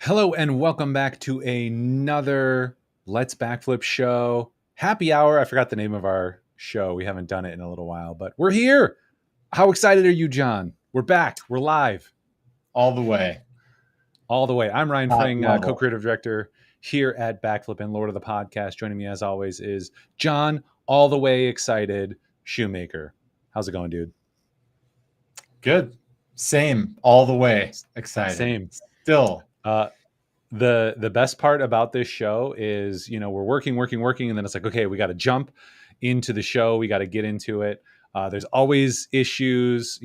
Hello and welcome back to another Let's Backflip show. Happy hour. I forgot the name of our show. We haven't done it in a little while, but we're here. How excited are you, John? We're back. We're live. All the way. All the way. I'm Ryan Fring, co-creative director here at Backflip and Lord of the Podcast. Joining me as always is John, all the way excited shoemaker. How's it going, dude? Good. Same. All the way excited. Same. Still. The best part about this show is, we're working, and then it's like, okay, we got to jump into the show. We got to get into it. There's always issues,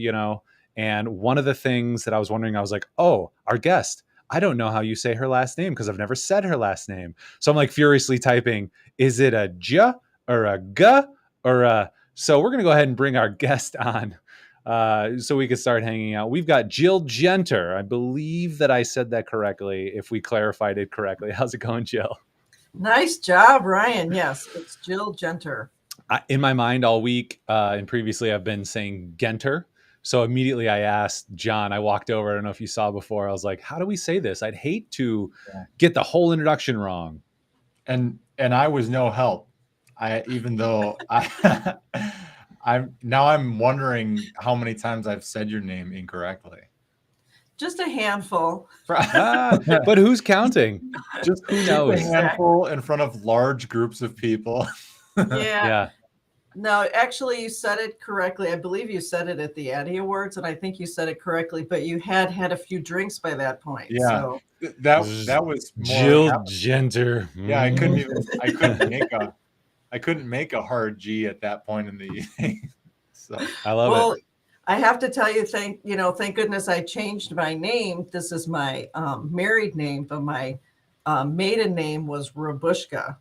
and one of the things that I was wondering, I was like, oh, our guest, I don't know how you say her last name because I've never said her last name. So I'm like furiously typing, is it a J or a G or a... So we're going to go ahead and bring our guest on. So we could start hanging out. We've got Jill Genter. I believe that I said that correctly, if we clarified it correctly. How's it going, Jill? Nice job, Ryan. Yes, it's Jill Genter. In my mind all week, and previously I've been saying Genter. So immediately I asked John, I walked over, I don't know if you saw before, I was like, how do we say this? I'd hate to get the whole introduction wrong. And I was no help. I'm wondering how many times I've said your name incorrectly. Just a handful. But who's counting? Just who knows? A handful in front of large groups of people. Yeah. No, actually, you said it correctly. I believe you said it at the Addy Awards, and I think you said it correctly. But you had a few drinks by that point. Yeah, so. that was more Jill Genter. Yeah, I couldn't make a hard G at that point in the evening. So I love it. I have to tell you, thank goodness I changed my name. This is my married name, but my maiden name was Rabushka.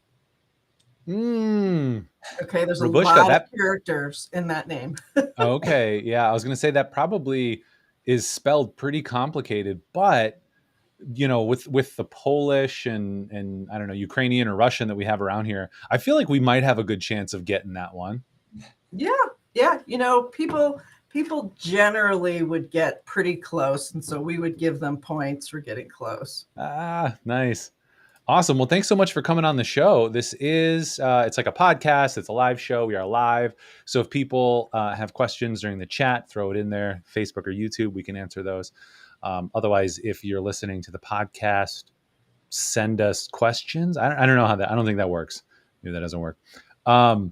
Okay, there's Rabushka, a lot of characters in that name. Okay, yeah, I was going to say that probably is spelled pretty complicated, but with the Polish and I don't know, Ukrainian or Russian that we have around here, I feel like we might have a good chance of getting that one. Yeah. People generally would get pretty close, and so we would give them points for getting close. Nice. Awesome. Well, thanks so much for coming on the show. This is, it's like a podcast. It's a live show. We are live. So if people have questions during the chat, throw it in there, Facebook or YouTube, we can answer those. Otherwise, if you're listening to the podcast, send us questions. I don't know how that, I don't think that works. Maybe that doesn't work. So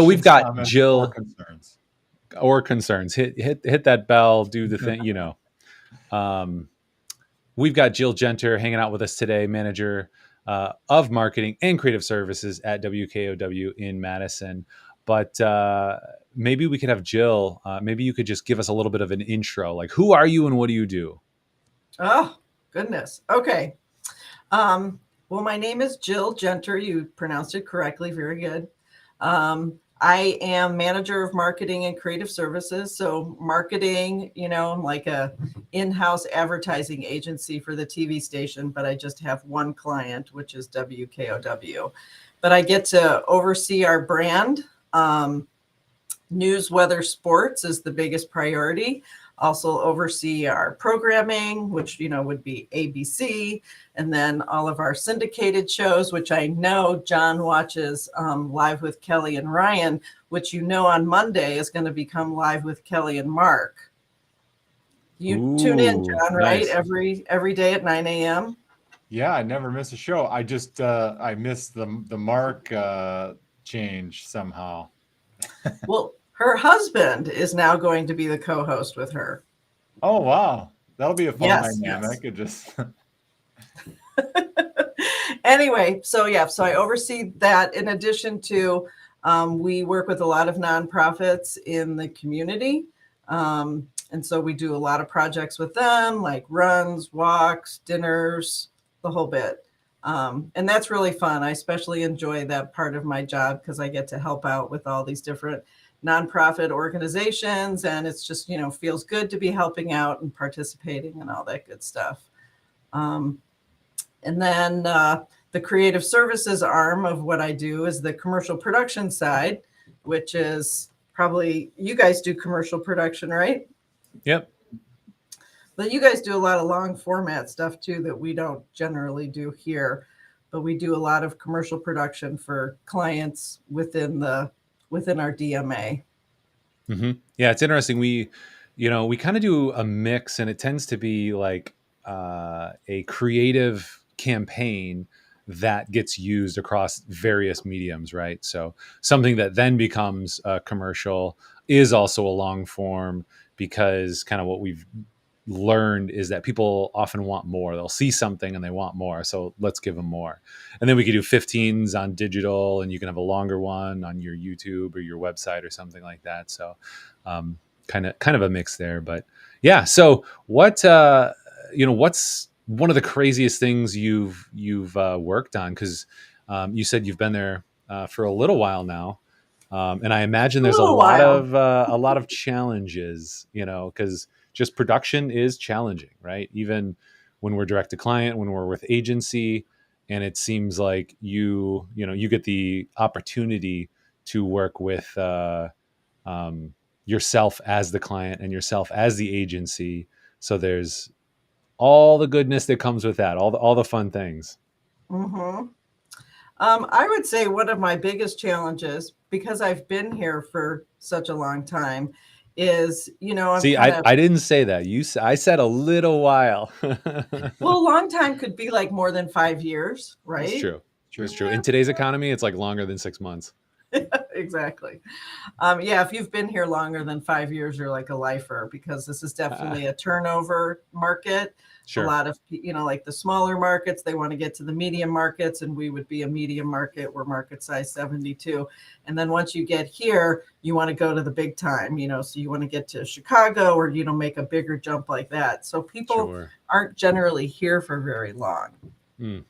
we've got Jill or concerns. Hit that bell, do the thing, We've got Jill Genter hanging out with us today, manager of marketing and creative services at WKOW in Madison. But maybe we could have Jill, maybe you could just give us a little bit of an intro. Like, who are you and what do you do? Oh, goodness. Okay. Well, my name is Jill Genter. You pronounced it correctly. Very good. I am manager of marketing and creative services. So marketing, I'm like a in-house advertising agency for the TV station, but I just have one client, which is WKOW. But I get to oversee our brand. News, weather, sports is the biggest priority. Also oversee our programming, which, would be ABC, and then all of our syndicated shows, which I know John watches Live with Kelly and Ryan, which on Monday is going to become Live with Kelly and Mark. You tune in, John, right? Nice. Every day at 9 a.m. Yeah, I never miss a show. I just I missed the Mark change somehow. Well, her husband is now going to be the co-host with her. Oh, wow. That'll be a fun dynamic. Yes. Anyway, so I oversee that. In addition to, we work with a lot of nonprofits in the community. And so we do a lot of projects with them, like runs, walks, dinners, the whole bit. And that's really fun. I especially enjoy that part of my job because I get to help out with all these different nonprofit organizations, and it's just, feels good to be helping out and participating and all that good stuff. And then the creative services arm of what I do is the commercial production side, which is probably, you guys do commercial production, right? Yep. But you guys do a lot of long format stuff too that we don't generally do here. But we do a lot of commercial production for clients within our DMA. Yeah, it's interesting. We kind of do a mix, and it tends to be like a creative campaign that gets used across various mediums, right? So something that then becomes a commercial is also a long form, because kind of what we've learned is that people often want more. They'll see something and they want more. So let's give them more. And then we could do 15s on digital, and you can have a longer one on your YouTube or your website or something like that. So kind of a mix there. But yeah. So what's one of the craziest things you've worked on? Because you said you've been there for a little while now. And I imagine A there's a little lot while. of challenges, because just production is challenging, right? Even when we're direct to client, when we're with agency, and it seems like you get the opportunity to work with um, yourself as the client and yourself as the agency. So there's all the goodness that comes with that, all the fun things. Mm-hmm. I would say one of my biggest challenges, because I've been here for such a long time, is, I'm See, kind I of, I didn't say that. I said a little while. well, a long time could be like more than 5 years, That's right? true. True. That's true. In today's economy, it's like longer than 6 months. Exactly. Yeah, if you've been here longer than 5 years, you're like a lifer, because this is definitely a turnover market. A Sure. lot of, like the smaller markets, they want to get to the medium markets, and we would be a medium market. We're market size 72. And then once you get here, you want to go to the big time, so you want to get to Chicago, or, make a bigger jump like that. So people Sure. aren't generally here for very long. Mm.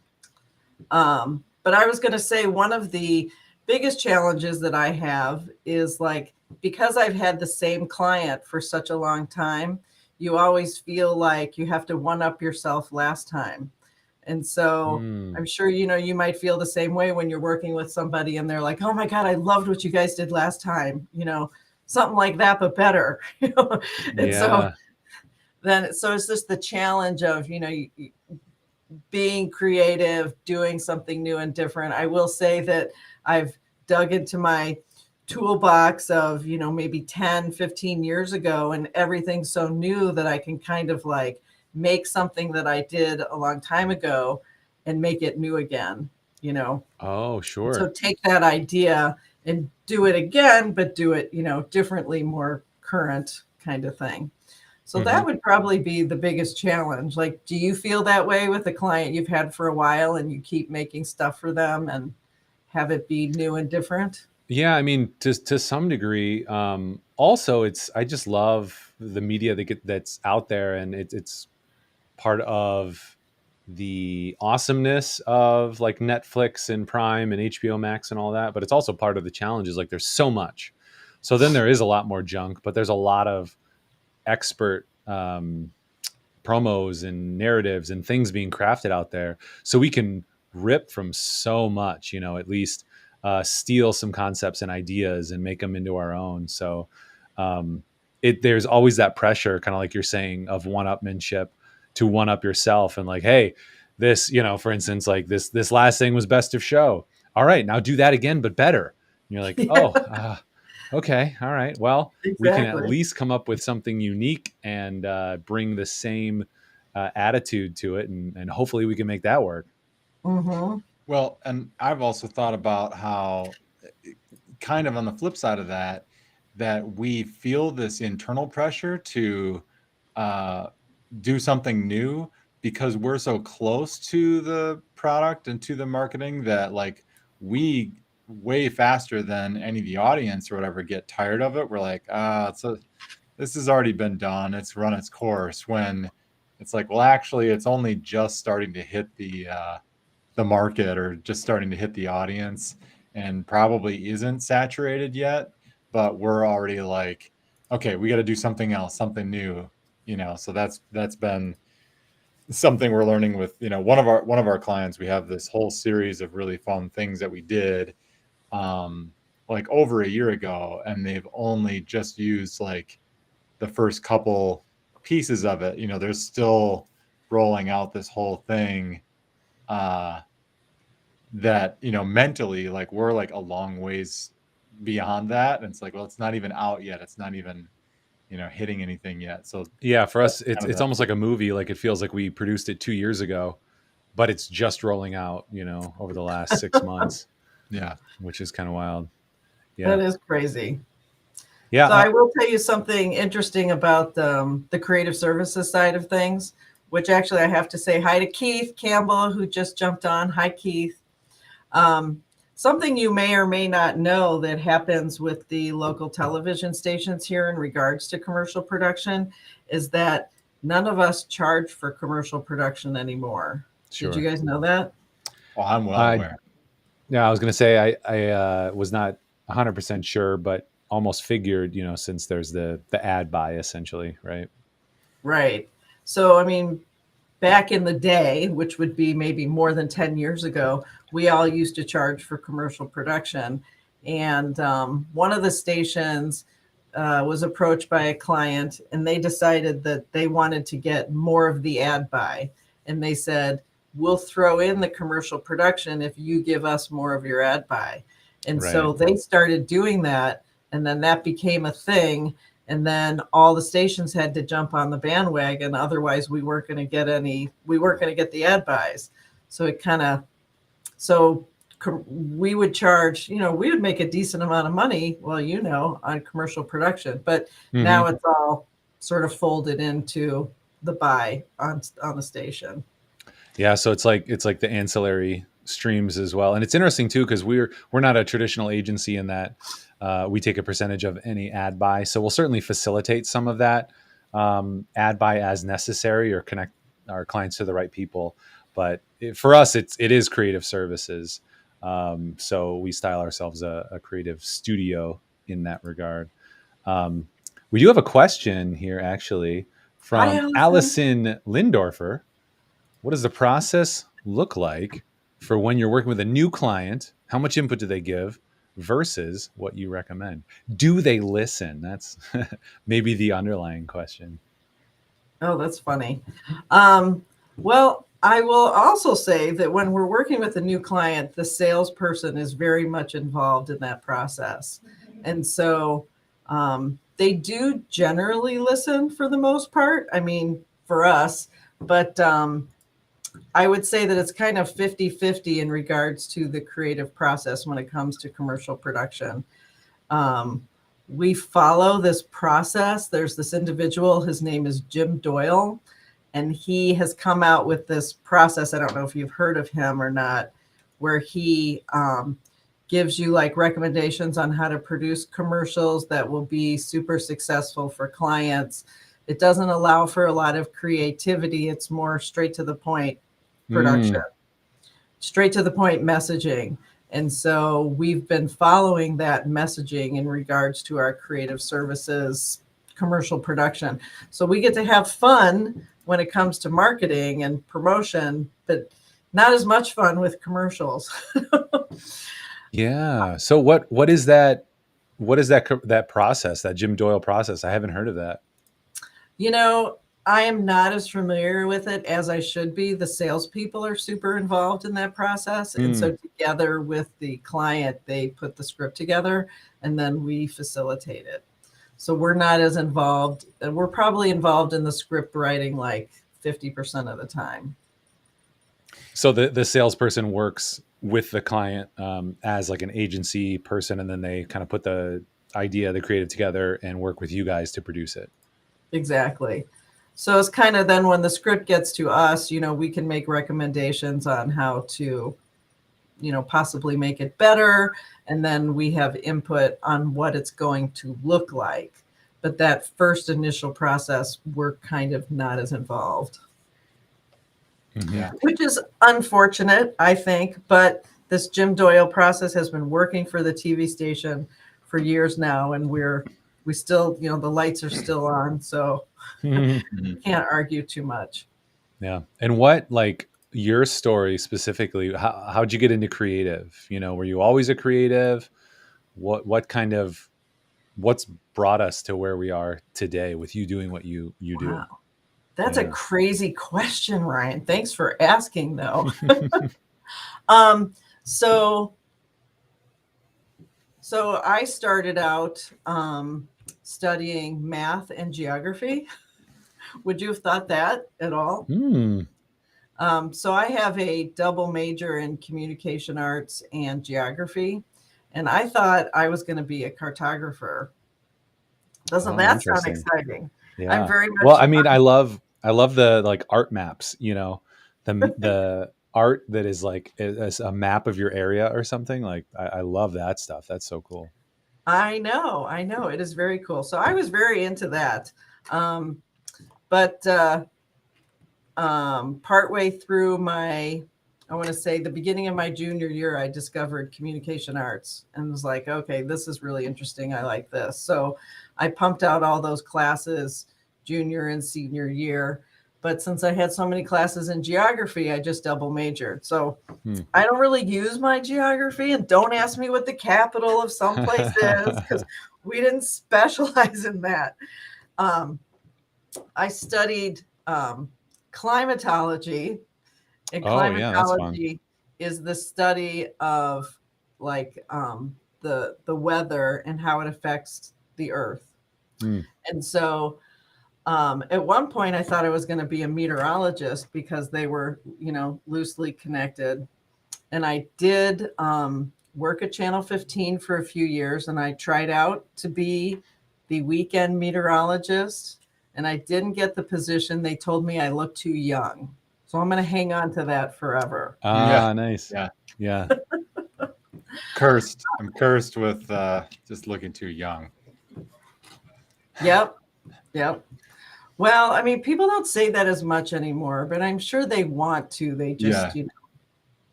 But I was going to say one of the biggest challenges that I have is, like, because I've had the same client for such a long time, you always feel like you have to one up yourself last time. And so Mm. I'm sure, you might feel the same way when you're working with somebody and they're like, oh my God, I loved what you guys did last time, something like that, but better. And so Yeah. so it's just the challenge of, being creative, doing something new and different. I will say that I've dug into my toolbox of, maybe 10, 15 years ago, and everything's so new that I can kind of like make something that I did a long time ago and make it new again, Oh, So sure. take that idea and do it again, but do it, differently, more current kind of thing. So Hmm. that would probably be the biggest challenge. Like, do you feel that way with a client you've had for a while and you keep making stuff for them and have it be new and different? Yeah, I mean, to some degree. Also, I just love the media that's out there, and it's part of the awesomeness of like Netflix and Prime and HBO Max and all that. But it's also part of the challenges. Like, there's so much. So then there is a lot more junk, but there's a lot of expert promos and narratives and things being crafted out there, so we can rip from so much, at least steal some concepts and ideas and make them into our own. So um, there's always that pressure, kind of like you're saying, of one-upmanship, to one up yourself, and like, hey, this, for instance, like this last thing was best of show. All right, now do that again, but better. And you're like, Yeah, oh, okay, all right. Well, we can at exactly. least come up with something unique and bring the same attitude to it, and hopefully we can make that work. Mm-hmm. Well, and I've also thought about how, kind of on the flip side of that, that we feel this internal pressure to uh, do something new because we're so close to the product and to the marketing that, like, we way faster than any of the audience or whatever get tired of it. We're like, this has already been done. It's run its course. When it's like, well, actually, it's only just starting to hit the market, or just starting to hit the audience, and probably isn't saturated yet, but we're already like, okay, we got to do something else, something new, so that's been something we're learning with, one of our clients. We have this whole series of really fun things that we did um like over a year ago, and they've only just used like the first couple pieces of it. You know, there's still rolling out this whole thing that, you know, mentally, like we're like a long ways beyond that. And it's like, well, it's not even out yet. It's not even, you know, hitting anything yet. So Yeah, for us, kind of it's almost like a movie. Like it feels like we produced it 2 years ago, but it's just rolling out, you know, over the last 6 months, yeah. which is kind of wild. That Yeah. is crazy. Yeah. So I will tell you something interesting about the creative services side of things, which actually I have to say hi to Keith Campbell, who just jumped on. Hi, Keith. Something you may or may not know that happens with the local television stations here in regards to commercial production is that none of us charge for commercial production anymore. Sure. Did you guys know that? Oh, I'm well aware. Yeah, I was going to say I was not 100% sure, but almost figured, you know, since there's the ad buy essentially, right? Right. So, I mean, back in the day, which would be maybe more than 10 years ago, we all used to charge for commercial production. And one of the stations was approached by a client, and they decided that they wanted to get more of the ad buy. And they said, we'll throw in the commercial production if you give us more of your ad buy. And so they started doing that. And then that became a thing. And then all the stations had to jump on the bandwagon. Otherwise, we weren't going to get the ad buys. So we would charge, you know, we would make a decent amount of money, well, you know, on commercial production. But now it's all sort of folded into the buy on the station. Yeah, so it's like the ancillary streams as well, and it's interesting too because we're not a traditional agency in that we take a percentage of any ad buy, so we'll certainly facilitate some of that ad buy as necessary or connect our clients to the right people. But for us, it is creative services, so we style ourselves a creative studio in that regard. We do have a question here actually from Hi, Allison Lindorfer. What does the process look like for when you're working with a new client? How much input do they give versus what you recommend? Do they listen? That's maybe the underlying question. Oh, that's funny. Well, I will also say that when we're working with a new client, the salesperson is very much involved in that process. And so they do generally listen for the most part. I mean, for us, but I would say that it's kind of 50-50 in regards to the creative process when it comes to commercial production. We follow this process. There's this individual, his name is Jim Doyle, and he has come out with this process. I don't know if you've heard of him or not, where he gives you like recommendations on how to produce commercials that will be super successful for clients. It doesn't allow for a lot of creativity. It's more straight to the point production, straight to the point messaging. And so we've been following that messaging in regards to our creative services commercial production. So we get to have fun when it comes to marketing and promotion, but not as much fun with commercials. Yeah. So what is that? What is that process, that Jim Doyle process? I haven't heard of that. You know, I am not as familiar with it as I should be. The salespeople are super involved in that process. And so together with the client, they put the script together and then we facilitate it. So we're not as involved. And we're probably involved in the script writing like 50% of the time. So the salesperson works with the client as like an agency person, and then they kind of put the idea, the creative together and work with you guys to produce it. Exactly. So it's kind of then when the script gets to us, you know, we can make recommendations on how to, you know, possibly make it better. And then we have input on what it's going to look like. But that first initial process, we're kind of not as involved. Yeah. Which is unfortunate, I think. But this Jim Doyle process has been working for the TV station for years now. And we still, you know, the lights are still on. So can't argue too much. Yeah. And what, like your story specifically, how'd you get into creative? You know, were you always a creative? What's brought us to where we are today with you doing what you do? Wow. That's a Yeah. crazy question, Ryan. Thanks for asking, though. Um, so I started out studying math and geography. Would you have thought that at all? So I have a double major in communication arts and geography, and I thought I was going to be a cartographer. Doesn't Oh, that sound interesting. exciting? I'm Yeah. very Well, much. I mean, I love the like art maps, you know, the art that is like is a map of your area or something. Like I love that stuff. That's so cool. I know. It is very cool. So I was very into that. But partway through I want to say the beginning of my junior year, I discovered communication arts and was like, okay, this is really interesting. I like this. So I pumped out all those classes junior and senior year. But since I had so many classes in geography, I just double majored. So I don't really use my geography, and don't ask me what the capital of some place is because we didn't specialize in that. I studied climatology, and Oh, yeah, that's fun. climatology is the study of like the weather and how it affects the earth. And so at one point I thought I was going to be a meteorologist because they were, loosely connected. And I did work at Channel 15 for a few years, and I tried out to be the weekend meteorologist, and I didn't get the position. They told me I looked too young. So I'm going to hang on to that forever. Yeah. Ah, nice. Yeah. Yeah. Cursed. I'm cursed with just looking too young. Yep. Well, I mean, people don't say that as much anymore, but I'm sure they want to. They just, Yeah.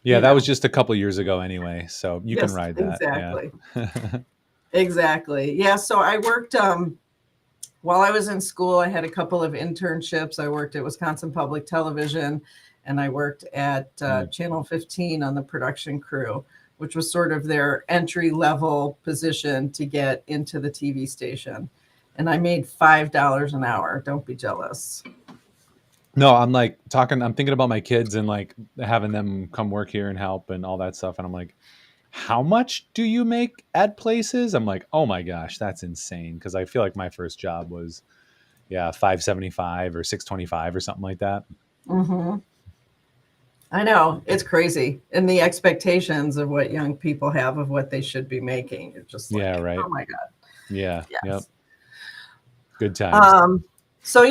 Yeah, that was just a couple years ago anyway, so you can Yes, ride that. exactly. Yeah. Exactly. Yeah. So I worked while I was in school. I had a couple of internships. I worked at Wisconsin Public Television, and I worked at Channel 15 on the production crew, which was sort of their entry level position to get into the TV station. And I made $5 an hour. Don't be jealous. No, I'm like I'm thinking about my kids and like having them come work here and help and all that stuff. And I'm like, how much do you make at places? I'm like, oh my gosh, that's insane. Cause I feel like my first job was, 575 or 625 or something like that. Mm-hmm. I know, it's crazy. And the expectations of what young people have of what they should be making. It's just Yeah. like, Right. oh my God. Yeah. Yep. Yes. Good times. So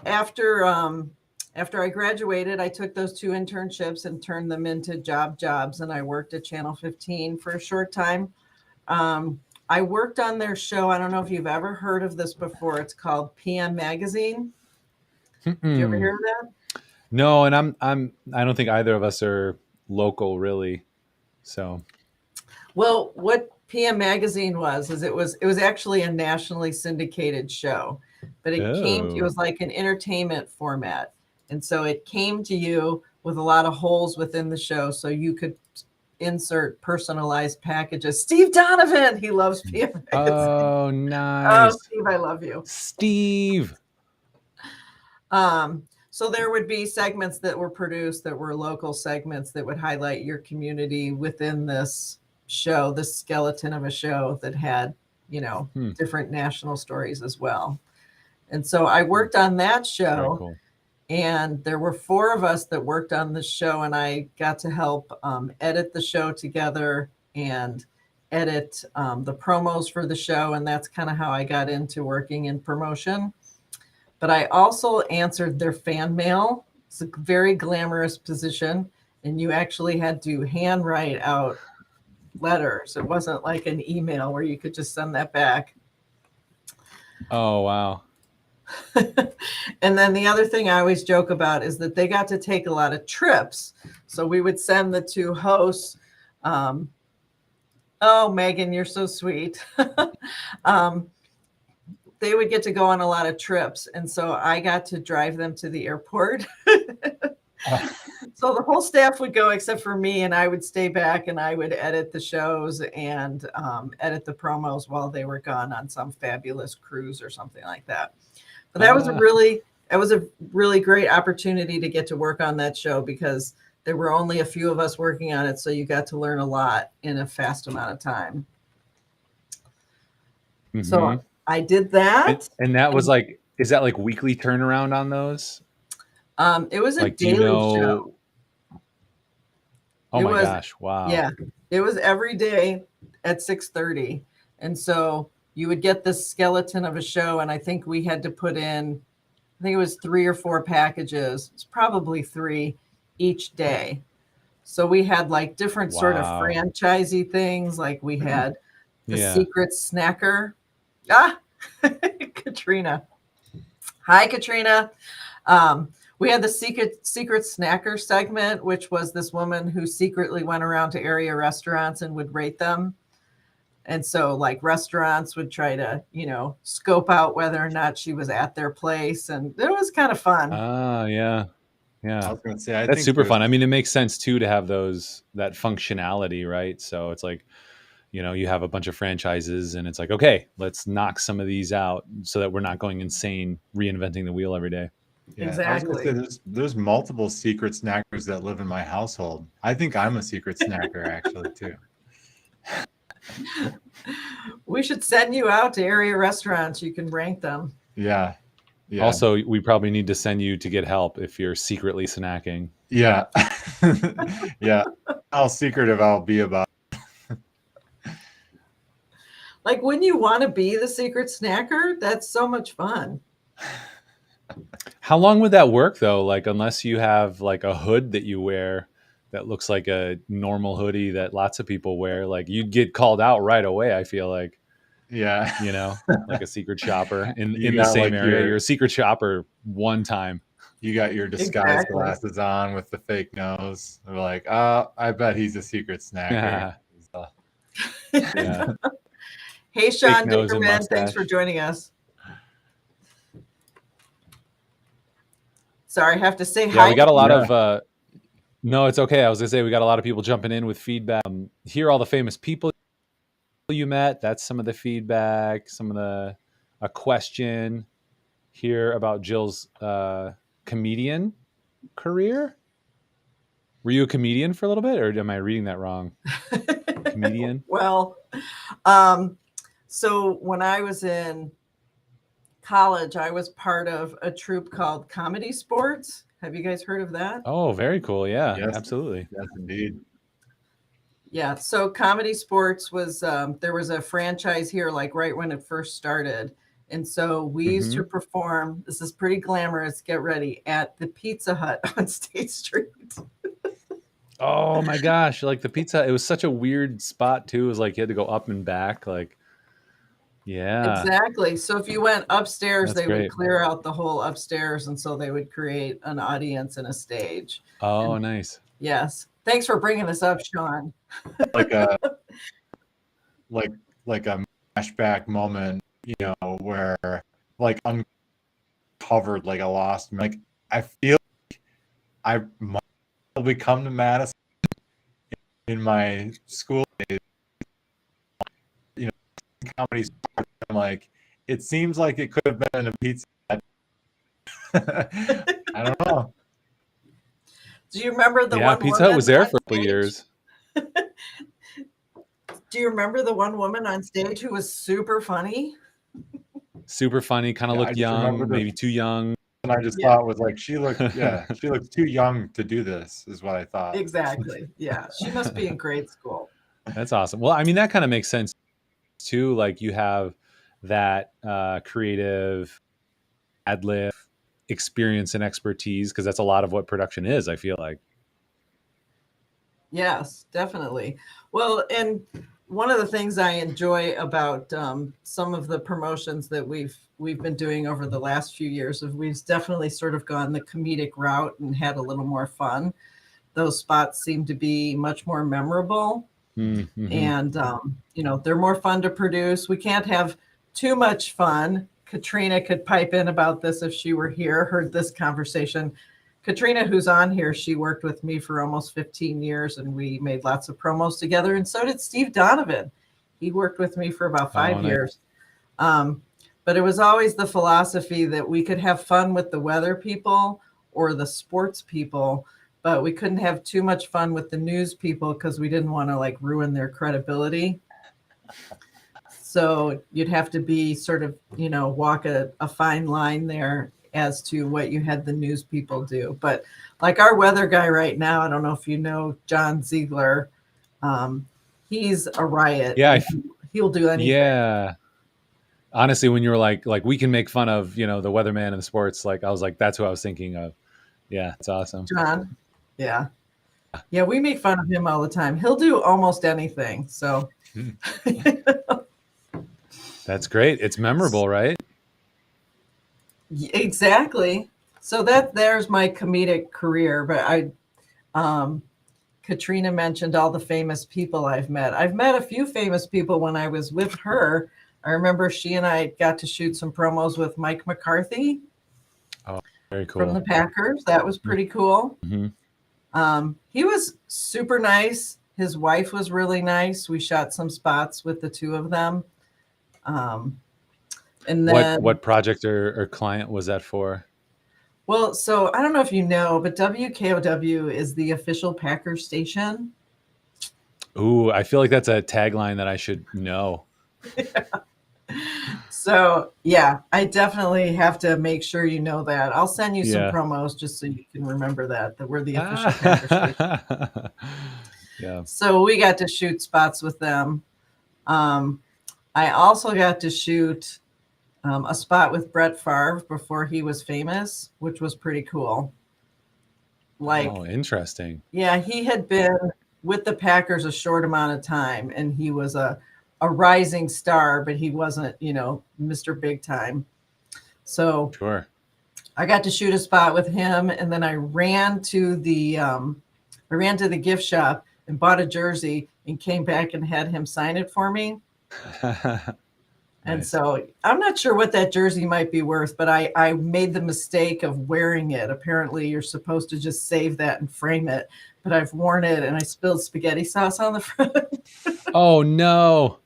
after I graduated, I took those 2 internships and turned them into jobs, and I worked at Channel 15 for a short time. I worked on their show. I don't know if you've ever heard of this before. It's called PM Magazine. Did you ever hear of that? No, and I don't think either of us are local really. So, Well, what PM Magazine was is it was actually a nationally syndicated show, but it oh, was like an entertainment format. And so it came to you with a lot of holes within the show so you could insert personalized packages. Steve Donovan, he loves PM Magazine. oh, Oh, nice. Steve, I love you. Steve. So there would be segments that were produced that were local segments that would highlight your community within this show, this skeleton of a show that had, different national stories as well. And so I worked on that Very show, cool. and there were 4 of us that worked on the show, and I got to help edit the show together and edit the promos for the show. And that's kind of how I got into working in promotion. But I also answered their fan mail. It's a very glamorous position, and you actually had to handwrite out letters. It wasn't like an email where you could just send that back. Oh, wow. And then the other thing I always joke about is that they got to take a lot of trips. So we would send the 2 hosts. Oh, Megan, you're so sweet. They would get to go on a lot of trips. And so I got to drive them to the airport. So the whole staff would go except for me, and I would stay back and I would edit the shows and edit the promos while they were gone on some fabulous cruise or something like that. But that was a really it was a really great opportunity to get to work on that show because there were only a few of us working on it. So you got to learn a lot in a fast amount of time. Mm-hmm. So I did that. And that was like, is that like weekly turnaround on those? It was a Like, daily show. Oh my gosh. Wow. Yeah. It was every day at 6:30. And so you would get this skeleton of a show. And I think we had to put in, I think it was 3 or 4 packages. It's probably 3 each day. So we had like different sort of franchisey things. Like we had the secret snacker. Katrina. Hi, Katrina. We had the secret snacker segment, which was this woman who secretly went around to area restaurants and would rate them. And so like restaurants would try to, scope out whether or not she was at their place. And it was kind of fun. Yeah. I was going to say, that's super fun. I mean, it makes sense too to have that functionality, right? So it's like, you have a bunch of franchises and it's like, okay, let's knock some of these out so that we're not going insane reinventing the wheel every day. Yeah, exactly. I was going to say there's multiple secret snackers that live in my household. I think I'm a secret snacker actually too. We should send you out to area restaurants. You can rank them. Yeah. Also, we probably need to send you to get help if you're secretly snacking. Yeah. Yeah. How secretive I'll be about it. Like when you want to be the secret snacker, that's so much fun. How long would that work though? Like, unless you have like a hood that you wear that looks like a normal hoodie that lots of people wear, like you'd get called out right away. I feel like, yeah, like a secret shopper in the same area. You're a secret shopper one time. You got your disguise glasses on with the fake nose. They're like, oh, I bet he's a secret snacker. Yeah. Hey, Sean Dickerman, thanks for joining us. Sorry, I have to say hi. We got a lot of no, it's okay. I was gonna say we got a lot of people jumping in with feedback. Here are all the famous people you met. That's some of the feedback, a question here about Jill's comedian career. Were you a comedian for a little bit, or am I reading that wrong? Comedian? Well, so when I was in college, I was part of a troupe called Comedy Sports. Have you guys heard of that? Oh, very cool. Yeah, yes, absolutely. Yes, indeed. Yeah. So Comedy Sports was, there was a franchise here, like right when it first started. And so we used to perform, this is pretty glamorous, get ready, at the Pizza Hut on State Street. Oh my gosh. Like the pizza, it was such a weird spot too. It was like you had to go up and back. Like, yeah. Exactly. So if you went upstairs, they would clear out the whole upstairs. And so they would create an audience and a stage. Oh, nice. Yes. Thanks for bringing this up, Sean. Like a flashback moment, where like uncovered like a lost, like I feel like I might probably come to Madison in my school days, comedy. I'm like, it seems like it could have been a pizza. I don't know. Do you remember the one Pizza Hut was there for a couple years. Do you remember the one woman on stage who was super funny? Super funny, kind of looked young, maybe too young. And I just thought was like, she looked too young to do this, is what I thought. Exactly. Yeah. She must be in grade school. That's awesome. Well, I mean, that kind of makes sense too. Like you have that creative ad lib experience and expertise, because that's a lot of what production is, I feel like. Yes, definitely. Well, and one of the things I enjoy about some of the promotions that we've been doing over the last few years is we've definitely sort of gone the comedic route and had a little more fun. Those spots seem to be much more memorable. Mm-hmm. And, they're more fun to produce. We can't have too much fun. Katrina could pipe in about this if she were here, heard this conversation. Katrina, who's on here, she worked with me for almost 15 years and we made lots of promos together. And so did Steve Donovan. He worked with me for about 5 years. But But it was always the philosophy that we could have fun with the weather people or the sports people, but we couldn't have too much fun with the news people because we didn't want to like ruin their credibility. So you'd have to be sort of, walk a fine line there as to what you had the news people do. But like our weather guy right now, I don't know if you know John Ziegler. He's a riot. Yeah, He'll do anything. Yeah. Honestly, when you were like we can make fun of, the weatherman and the sports, like I was like, that's who I was thinking of. Yeah, it's awesome. John. Yeah. Yeah, we make fun of him all the time. He'll do almost anything. So that's great. It's memorable, right? Exactly. So there's my comedic career. But Katrina mentioned all the famous people I've met. I've met a few famous people when I was with her. I remember she and I got to shoot some promos with Mike McCarthy. Oh, very cool. From the Packers. That was pretty cool. Mm-hmm. He was super nice. His wife was really nice. We shot some spots with the two of them. And then what project or client was that for? Well, so I don't know if you know, but WKOW is the official Packers station. Ooh, I feel like that's a tagline that I should know. Yeah. So yeah, I definitely have to make sure you know that. I'll send you some promos just so you can remember that we're the official Packers station. Yeah. So we got to shoot spots with them. I also got to shoot a spot with Brett Favre before he was famous, which was pretty cool. Oh, interesting. Yeah, he had been with the Packers a short amount of time, and he was a rising star, but he wasn't, Mr. Big Time. So sure, I got to shoot a spot with him, and then I ran to the gift shop and bought a jersey and came back and had him sign it for me. And so I'm not sure what that jersey might be worth, but I made the mistake of wearing it. Apparently, you're supposed to just save that and frame it, but I've worn it and I spilled spaghetti sauce on the front. Oh, no.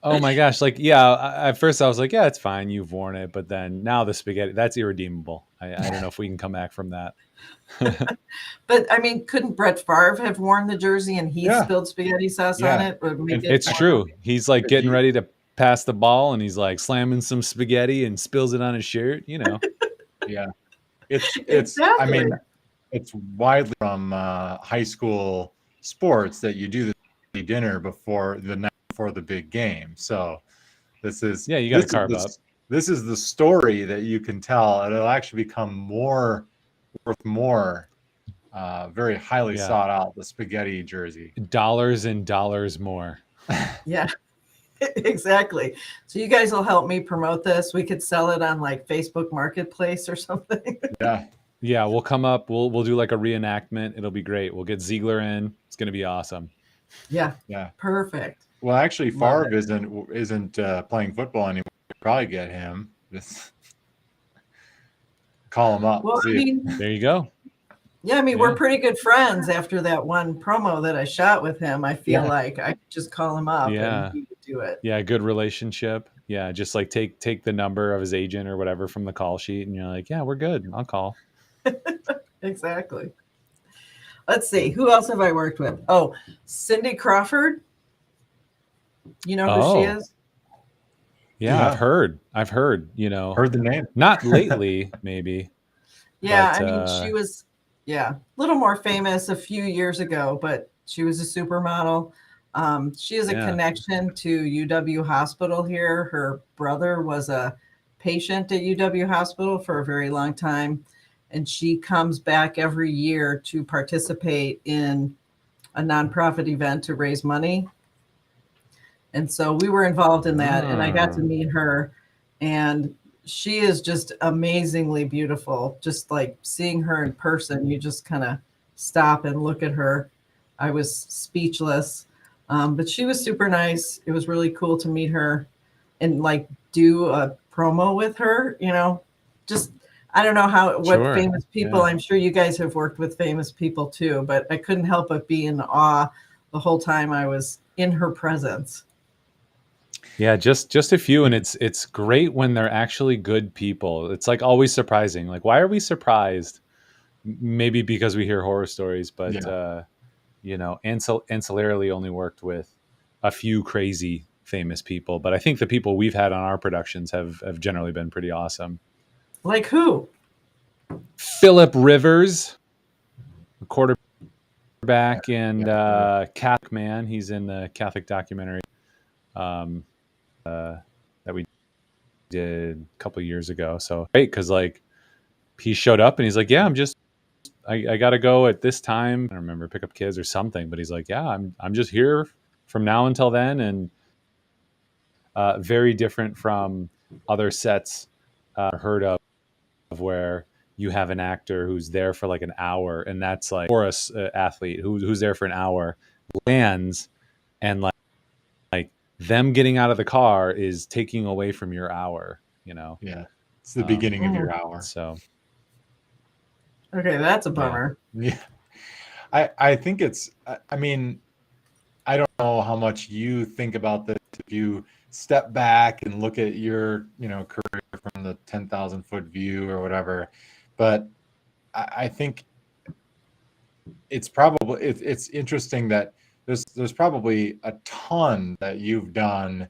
Oh, my gosh. At first I was like, yeah, it's fine. You've worn it. But then now the spaghetti, that's irredeemable. I don't know if we can come back from that. But I mean, couldn't Brett Favre have worn the jersey and he spilled spaghetti sauce on it? It's true. He's like getting ready to pass the ball and he's like slamming some spaghetti and spills it on his shirt, Yeah. It's exactly. I mean, it's widely from high school sports that you do the dinner before the big game. So this is you got to carve up. This is the story that you can tell. It'll actually become worth more, very highly sought out, the spaghetti jersey. Dollars and dollars more. Yeah. Exactly. So you guys will help me promote this. We could sell it on like Facebook Marketplace or something. Yeah, we'll come up. We'll do like a reenactment. It'll be great. We'll get Ziegler in. It's going to be awesome. Yeah. Perfect. Well, actually, Favre isn't playing football anymore. We'll probably get him. Just call him up. Well, there you go. Yeah, I mean, we're pretty good friends after that one promo that I shot with him. I feel like I could just call him up and he would do it. Yeah, good relationship. Yeah, just like take the number of his agent or whatever from the call sheet and you're like, yeah, we're good. I'll call. Exactly. Let's see. Who else have I worked with? Oh, Cindy Crawford. You know who she is? Yeah, I've heard, heard the name. Not lately, maybe. Yeah, but, I mean, she was a little more famous a few years ago, but she was a supermodel. She has a connection to UW Hospital here. Her brother was a patient at UW Hospital for a very long time, and she comes back every year to participate in a nonprofit event to raise money. And so we were involved in that, and I got to meet her, and she is just amazingly beautiful. Just like seeing her in person, you just kind of stop and look at her. I was speechless, but she was super nice. It was really cool to meet her and like do a promo with her, just, I don't know what famous people, I'm sure you guys have worked with famous people too, but I couldn't help but be in awe the whole time I was in her presence. Yeah, just a few, and it's great when they're actually good people. It's like always surprising. Like, why are we surprised? Maybe because we hear horror stories, but Yeah. ancillarily only worked with a few crazy famous people. But I think the people we've had on our productions have generally been pretty awesome. Like who? Philip Rivers, quarterback and Yeah. Catholic man. He's in the Catholic documentary um, that we did a couple of years ago. So great, because like he showed up and he's like, yeah, I got to go at this time. I don't remember, pick up kids or something, but he's like, yeah, I'm just here from now until then, and very different from other sets heard of where you have an actor who's there for like an hour, and that's like, or a athlete who's there for an hour, lands, and like them getting out of the car is taking away from your hour, you know. Yeah. It's the beginning of your hour. So Okay, that's a yeah. bummer. Yeah. I think I mean, I don't know how much you think about this if you step back and look at your, career from the 10,000-foot view or whatever, but I think it's interesting that there's probably a ton that you've done,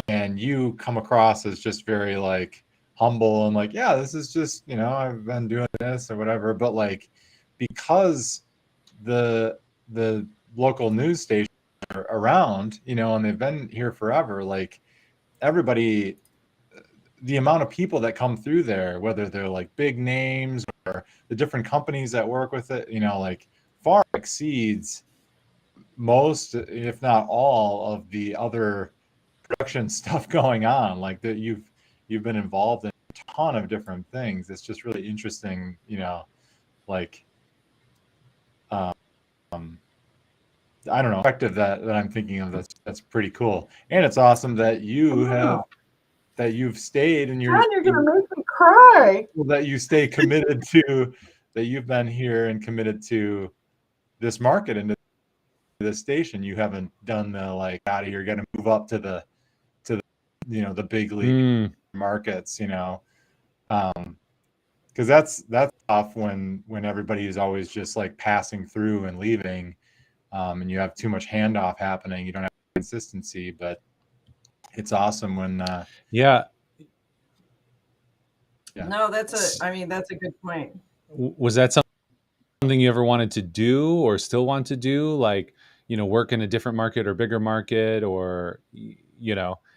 and you come across as just very like humble and like, yeah, this is just, I've been doing this or whatever, but like, because the local news station are around, and they've been here forever, like everybody, the amount of people that come through there, whether they're like big names or the different companies that work with it, like far exceeds most, if not all, of the other production stuff going on. Like that you've been involved in a ton of different things. It's just really interesting, like I don't know, perspective that I'm thinking of. That's pretty cool, and it's awesome that you've stayed and God, you're gonna make me cry. that you stay committed to, that you've been here and committed to this market and to this station. You haven't done the like out of here, got to move up to the the big league markets, because that's tough when everybody is always just like passing through and leaving, and you have too much handoff happening. You don't have consistency, but it's awesome when yeah. No, that's a good point. Was that something you ever wanted to do or still want to do, like, work in a different market or bigger market, or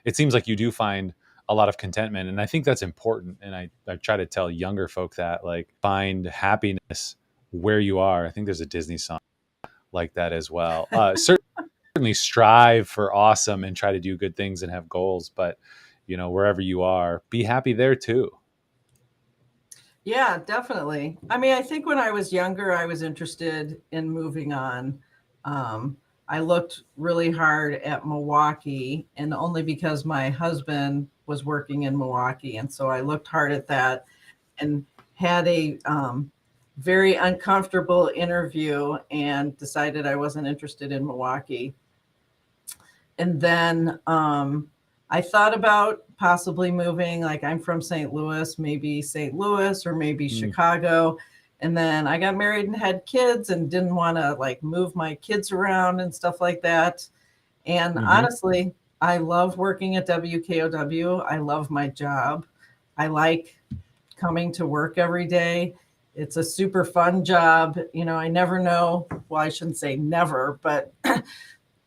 it seems like you do find a lot of contentment, and I think that's important, and I try to tell younger folk that, like, find happiness where you are. I think there's a Disney song like that as well. Certainly strive for awesome and try to do good things and have goals, but wherever you are, be happy there too. Yeah, definitely. I mean, I think when I was younger, I was interested in moving on. I looked really hard at Milwaukee, and only because my husband was working in Milwaukee. And so I looked hard at that and had a very uncomfortable interview and decided I wasn't interested in Milwaukee. And then I thought about possibly moving, like I'm from St. Louis, maybe St. Louis or maybe Chicago. And then I got married and had kids and didn't want to like move my kids around and stuff like that. And honestly, I love working at WKOW. I love my job. I like coming to work every day. It's a super fun job. I never know. Well, I shouldn't say never, but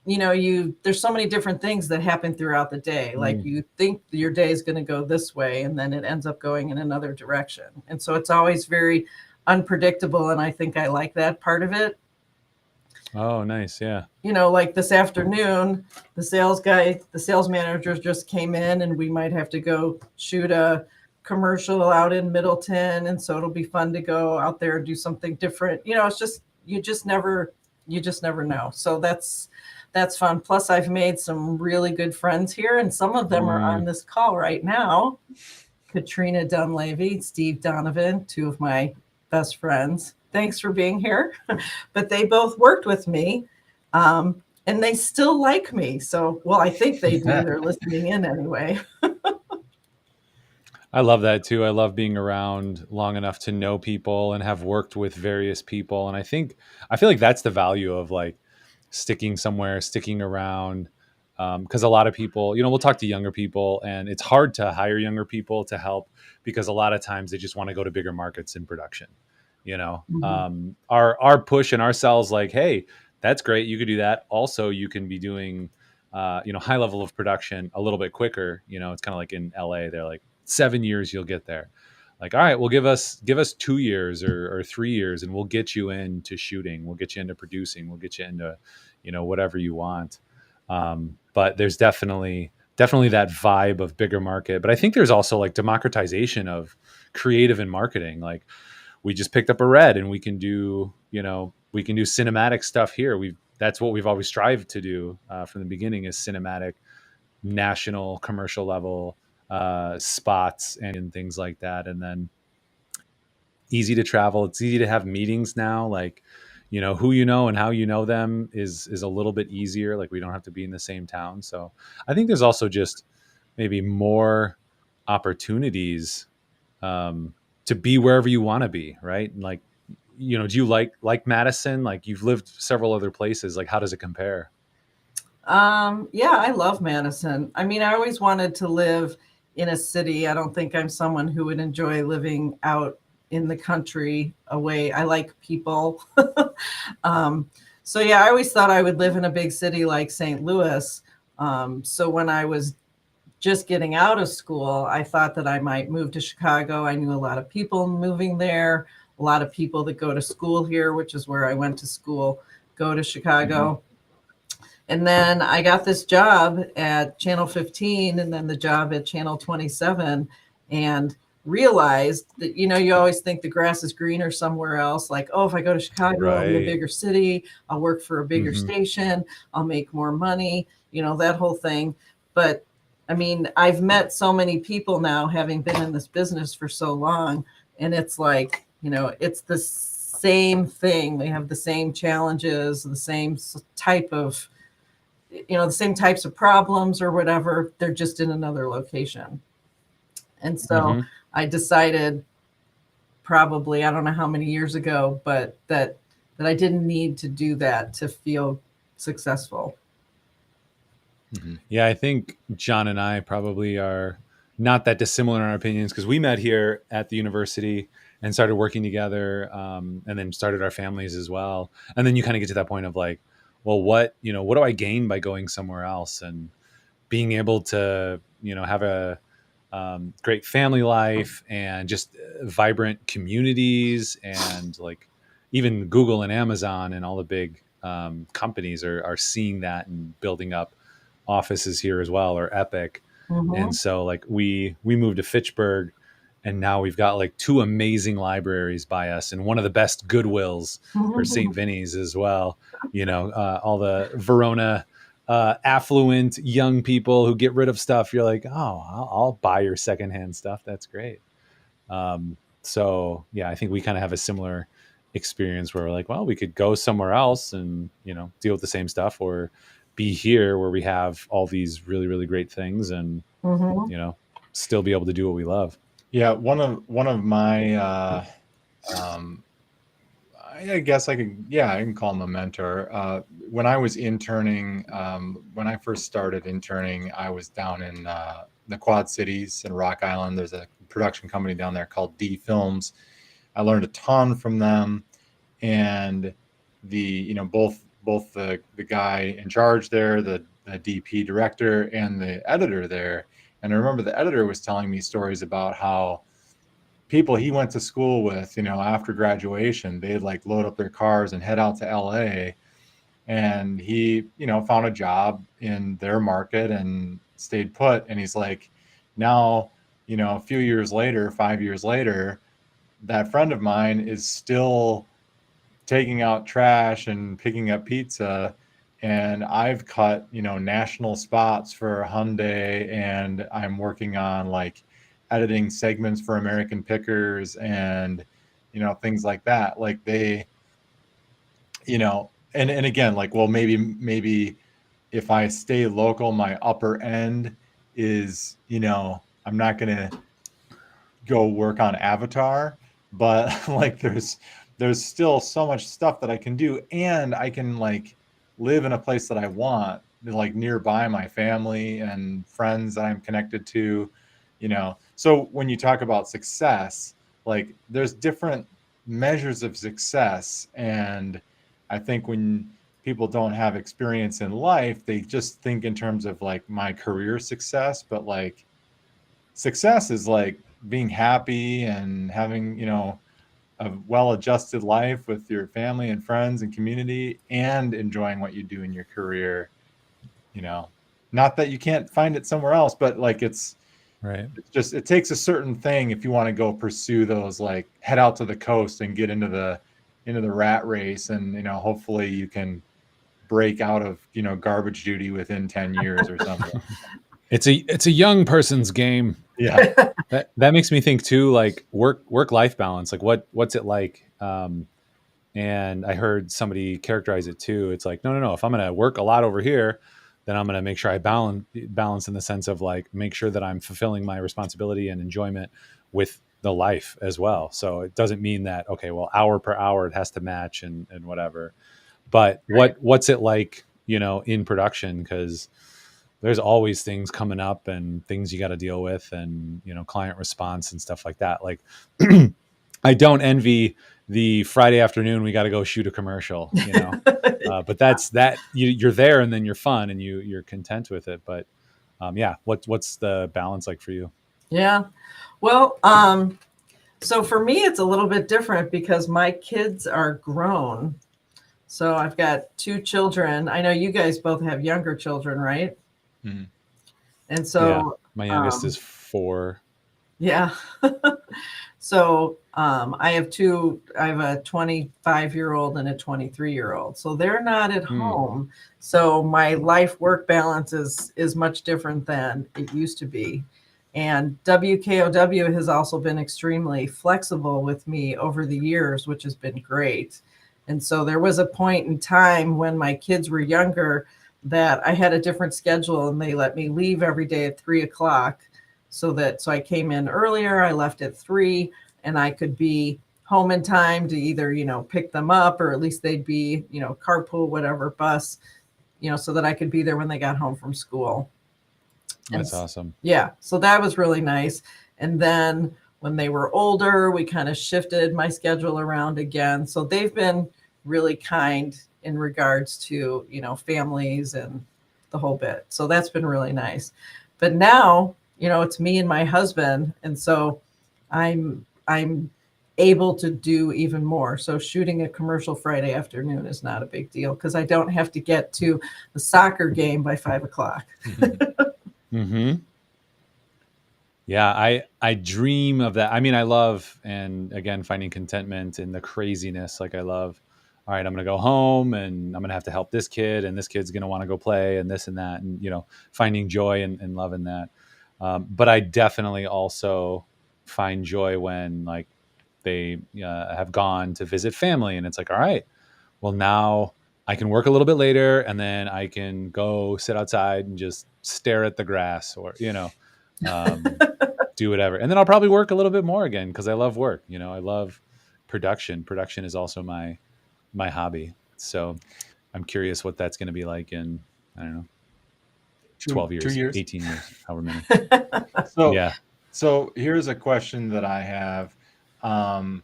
there's so many different things that happen throughout the day. Like you think your day is going to go this way and then it ends up going in another direction. And so it's always very unpredictable. And I think I like that part of it. Oh, nice. Yeah. Like this afternoon, the sales manager just came in and we might have to go shoot a commercial out in Middleton. And so it'll be fun to go out there and do something different. It's just, you just never know. So that's fun. Plus I've made some really good friends here and some of them are on this call right now. Katrina Dunleavy, Steve Donovan, two of my best friends. Thanks for being here. But they both worked with me and they still like me. So, well, I think they do. They're listening in anyway. I love that too. I love being around long enough to know people and have worked with various people. And I feel like that's the value of like sticking somewhere, sticking around. Because a lot of people, we'll talk to younger people, and it's hard to hire younger people to help because a lot of times they just want to go to bigger markets in production. Mhm. Our push and our sales, like, hey, that's great, you could do that. Also, you can be doing, high level of production a little bit quicker. It's kind of like in LA, they're like 7 years you'll get there. Like, all right, well, give us 2 years or 3 years, and we'll get you into shooting, we'll get you into producing, we'll get you into whatever you want. But there's definitely that vibe of bigger market. But I think there's also like democratization of creative and marketing. Like, we just picked up a red, and we can do cinematic stuff here. That's what we've always strived to do from the beginning, is cinematic, national, commercial level spots and things like that. And then easy to travel. It's easy to have meetings now. Like, who and how them is a little bit easier. Like, we don't have to be in the same town. So I think there's also just maybe more opportunities to be wherever you want to be, right? And like, do you like Madison? Like, you've lived several other places. Like, how does it compare? Yeah, I love Madison. I mean, I always wanted to live in a city. I don't think I'm someone who would enjoy living out in the country away. I like people. um, so yeah, I always thought I would live in a big city like St. Louis. So when I was just getting out of school, I thought that I might move to Chicago. I knew a lot of people moving there, a lot of people that go to school here, which is where I went to school, go to Mhm. Chicago. And then I got this job at Channel 15 and then the job at Channel 27, and realized that, you always think the grass is greener somewhere else. Like, oh, if I go to Chicago, I'll be a Right. bigger city. I'll work for a bigger Hmm. station. I'll make more money, that whole thing. But I mean, I've met so many people now, having been in this business for so long. And it's like, it's the same thing. They have the same challenges, the same type of the same types of problems or whatever. They're just in another location. And so Hmm. I decided, probably, I don't know how many years ago, but that I didn't need to do that to feel successful. Mhm. Yeah, I think John and I probably are not that dissimilar in our opinions, because we met here at the university and started working together, and then started our families as well. And then you kind of get to that point of like, well, what do I gain by going somewhere else? And being able to, have a great family life, and just vibrant communities, and like even Google and Amazon and all the big companies are seeing that and building up offices here as well, or Epic. And Mm-hmm. so like we moved to Fitchburg, and now we've got like two amazing libraries by us, and one of the best Goodwills for St. Vinny's as well. All the Verona affluent young people who get rid of stuff. You're like, oh, I'll buy your secondhand stuff. That's great. So yeah, I think we kind of have a similar experience where we're like, well, we could go somewhere else and deal with the same stuff, or be here where we have all these really really great things, and Mm-hmm. you know still be able to do what we love. Yeah, one of my um, I guess I can call him a mentor. When I was interning, when I first started interning, I was down in the Quad Cities in Rock Island. There's a production company down there called D Films. I learned a ton from them, and both the guy in charge there, the DP director, and the editor there. And I remember the editor was telling me stories about how people he went to school with, after graduation, they'd like load up their cars and head out to LA. And he, found a job in their market and stayed put. And he's like, now, a few years later, 5 years later, that friend of mine is still taking out trash and picking up pizza. And I've cut, national spots for Hyundai, and I'm working on like editing segments for American Pickers and, things like that. Like they, you know, and again, like, well, maybe if I stay local, my upper end is, I'm not going to go work on Avatar, but like there's still so much stuff that I can do, and I can like live in a place that I want, like nearby my family and friends that I'm connected to. So when you talk about success, like there's different measures of success, and I think when people don't have experience in life, they just think in terms of like my career success, but like success is like being happy and having, a well-adjusted life with your family and friends and community, and enjoying what you do in your career. you know Not that you can't find it somewhere else, but like Right. it's just, it takes a certain thing if you want to go pursue those, like head out to the coast and get into the rat race, and hopefully you can break out of garbage duty within 10 years or something. It's a young person's game. Yeah. That makes me think too, like work life balance. Like what's it like? And I heard somebody characterize it too. It's like no. If I'm going to work a lot over here, then I'm going to make sure I balance in the sense of like make sure that I'm fulfilling my responsibility and enjoyment with the life as well. So it doesn't mean that okay, well hour per hour it has to match and whatever. But Right. what's it like, in production? Because there's always things coming up and things you got to deal with, and client response and stuff like that. Like I don't envy the Friday afternoon we got to go shoot a commercial, but that's that you're there and then you're fun and you're content with it. But yeah, what's the balance like for you? Yeah. Well, so for me, it's a little bit different because my kids are grown. So I've got two children. I know you guys both have younger children, right? Mhm. And Yeah, so, my youngest is 4. yeah. So I have two, I have a 25-year-old and a 23-year-old. So they're not at Hmm. home. So my life work balance is much different than it used to be. And WKOW has also been extremely flexible with me over the years, which has been great. And so there was a point in time when my kids were younger that I had a different schedule, and they let me leave every day at 3 o'clock. So I came in earlier, I left at 3, and I could be home in time to either, pick them up, or at least they'd be, carpool, whatever, bus, so that I could be there when they got home from school. And That's awesome. yeah, so that was really nice. And then when they were older, we kind of shifted my schedule around again. So they've been really kind in regards to, families and the whole bit. So that's been really nice. But now, it's me and my husband. And so I'm able to do even more. So shooting a commercial Friday afternoon is not a big deal because I don't have to get to the soccer game by 5 o'clock. Mm-hmm. Yeah, I dream of that. I mean, I love, and again, finding contentment in the craziness. Like I love, all right, I'm going to go home and I'm going to have to help this kid, and this kid's going to want to go play, and this and that, and finding joy and love in that. But I definitely also find joy when like they have gone to visit family, and it's like, all right, well now I can work a little bit later, and then I can go sit outside and just stare at the grass, or um, do whatever. And then I'll probably work a little bit more again because I love work. I love production. Production is also my hobby. So I'm curious what that's going to be like in, I don't know, two 12 two years, years 18 years, however many. So, Yeah. so here's a question that I have, um,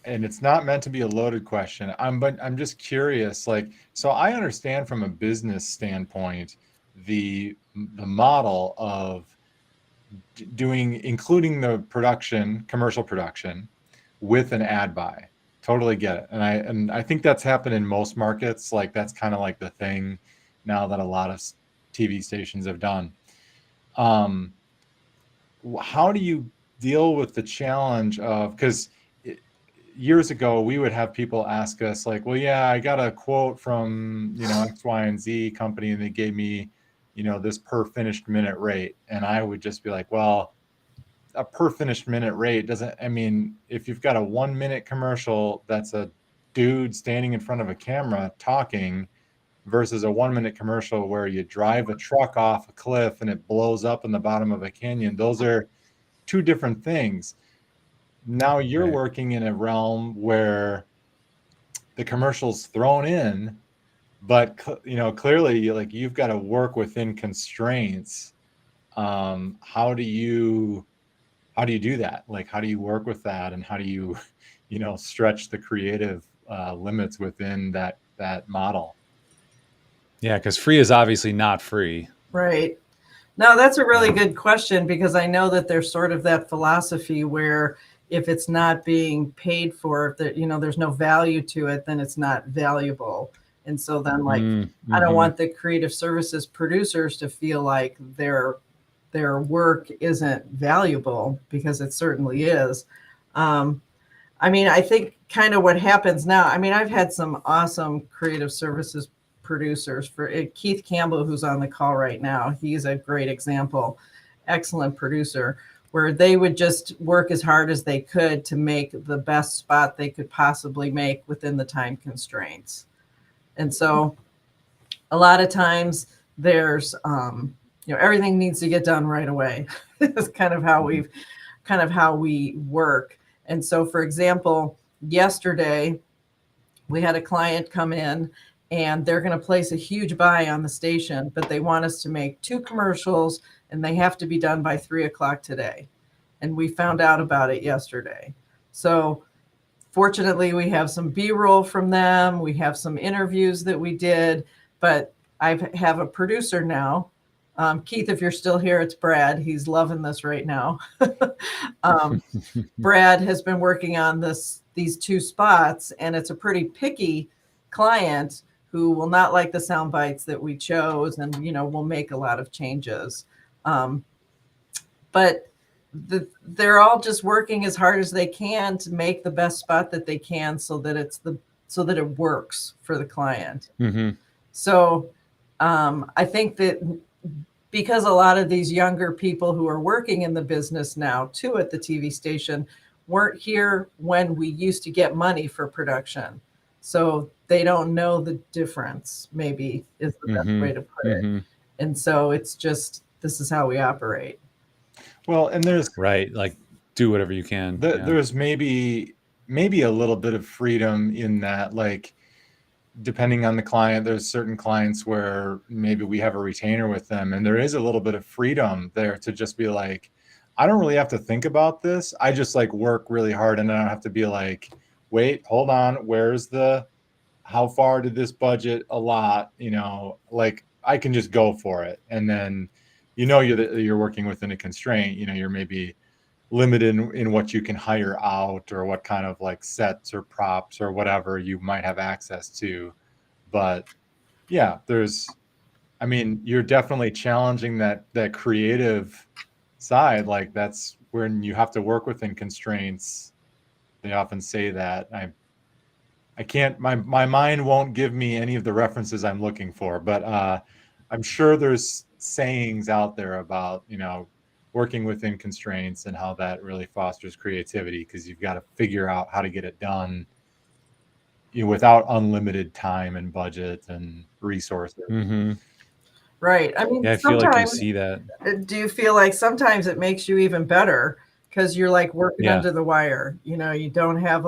and it's not meant to be a loaded question. But I'm just curious. Like, so I understand from a business standpoint the model of including the production, commercial production, with an ad buy. Totally get it, and I think that's happened in most markets. Like that's kind of like the thing now that a lot of TV stations have done. Um, how do you deal with the challenge of, because years ago we would have people ask us like, well, yeah, I got a quote from X, Y, and Z company, and they gave me this per finished minute rate, and I would just be like, well, a per finished minute rate doesn't, I mean, if you've got a 1 minute commercial, that's a dude standing in front of a camera talking versus a 1-minute commercial where you drive a truck off a cliff and it blows up in the bottom of a canyon. Those are two different things. Now you're Right. working in a realm where the commercial's thrown in, but clearly like you've got to work within constraints. How do you do that? Like, how do you work with that, and how do you stretch the creative limits within that model? Yeah, because free is obviously not free. Right. No, that's a really good question, because I know that there's sort of that philosophy where if it's not being paid for, that there's no value to it, then it's not valuable. And so then, like, I don't want the creative services producers to feel like their work isn't valuable, because it certainly is. I mean, I think kind of what happens now, I mean, I've had some awesome creative services producers. For Keith Campbell, who's on the call right now, he's a great example. Excellent producer, where they would just work as hard as they could to make the best spot they could possibly make within the time constraints. And so a lot of times there's everything needs to get done right away. It's kind of how we work. And so, for example, yesterday we had a client come in, and they're going to place a huge buy on the station, but they want us to make 2 commercials, and they have to be done by 3:00 today. And we found out about it yesterday. So fortunately, we have some B-roll from them. We have some interviews that we did, but I have a producer now. Keith, if you're still here, it's Brad. He's loving this right now. Brad has been working on these 2 spots, and it's a pretty picky client who will not like the sound bites that we chose, and will make a lot of changes. But they're all just working as hard as they can to make the best spot that they can, so that it works for the client. So I think that because a lot of these younger people who are working in the business now too at the TV station weren't here when we used to get money for production. So they don't know the difference, maybe, is the best way to put it. And so it's just, this is how we operate. Well, and there's right, like, do whatever you can. There's maybe a little bit of freedom in that, like, depending on the client, there's certain clients where maybe we have a retainer with them, and there is a little bit of freedom there to just be like, I don't really have to think about this. I just like work really hard, and I don't have to be like, wait, hold on, how far did this budget allot? Like, I can just go for it. And then, you're working within a constraint, you're maybe limited in what you can hire out, or what kind of like sets or props or whatever you might have access to. But yeah, you're definitely challenging that creative side. Like, that's when you have to work within constraints. They often say that. I can't, my mind won't give me any of the references I'm looking for, but I'm sure there's sayings out there about, working within constraints and how that really fosters creativity, because you've got to figure out how to get it done without unlimited time and budget and resources. Right. I mean, yeah, I feel like you see that. Do you feel like sometimes it makes you even better, because you're like working under the wire? You don't have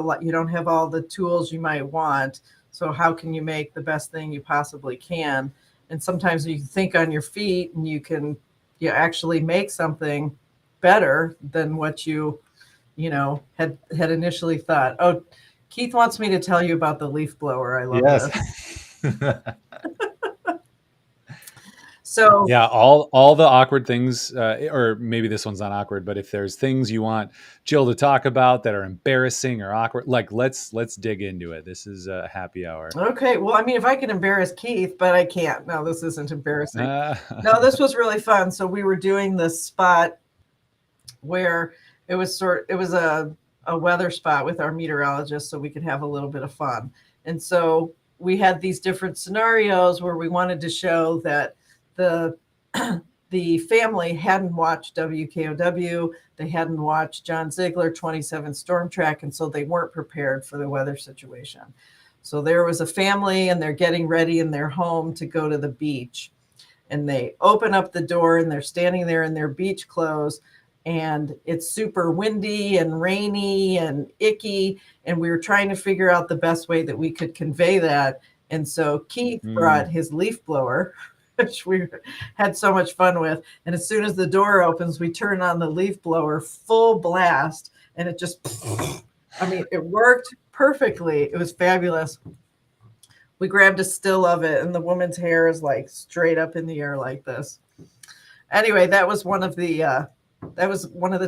all the tools you might want. So how can you make the best thing you possibly can? And sometimes you think on your feet, and you actually make something better than what you had initially thought. Oh, Keith wants me to tell you about the leaf blower. I love this. So yeah, all the awkward things, or maybe this one's not awkward, but if there's things you want Jill to talk about that are embarrassing or awkward, like, let's dig into it. This is a happy hour. Okay. Well, I mean, if I can embarrass Keith, but I can't. No, this isn't embarrassing. No, this was really fun. So we were doing this spot where it was a weather spot with our meteorologist, so we could have a little bit of fun. And so we had these different scenarios where we wanted to show that the the family hadn't watched WKOW. They hadn't watched John Ziegler 27 Storm Track, and so they weren't prepared for the weather situation. So there was a family, and they're getting ready in their home to go to the beach. And they open up the door, and they're standing there in their beach clothes, and it's super windy and rainy and icky. And we were trying to figure out the best way that we could convey that. And so Keith brought his leaf blower, which we had so much fun with. And as soon as the door opens, we turn on the leaf blower full blast, and it just, I mean, it worked perfectly. It was fabulous. We grabbed a still of it, and the woman's hair is like straight up in the air like this. Anyway, that was one of the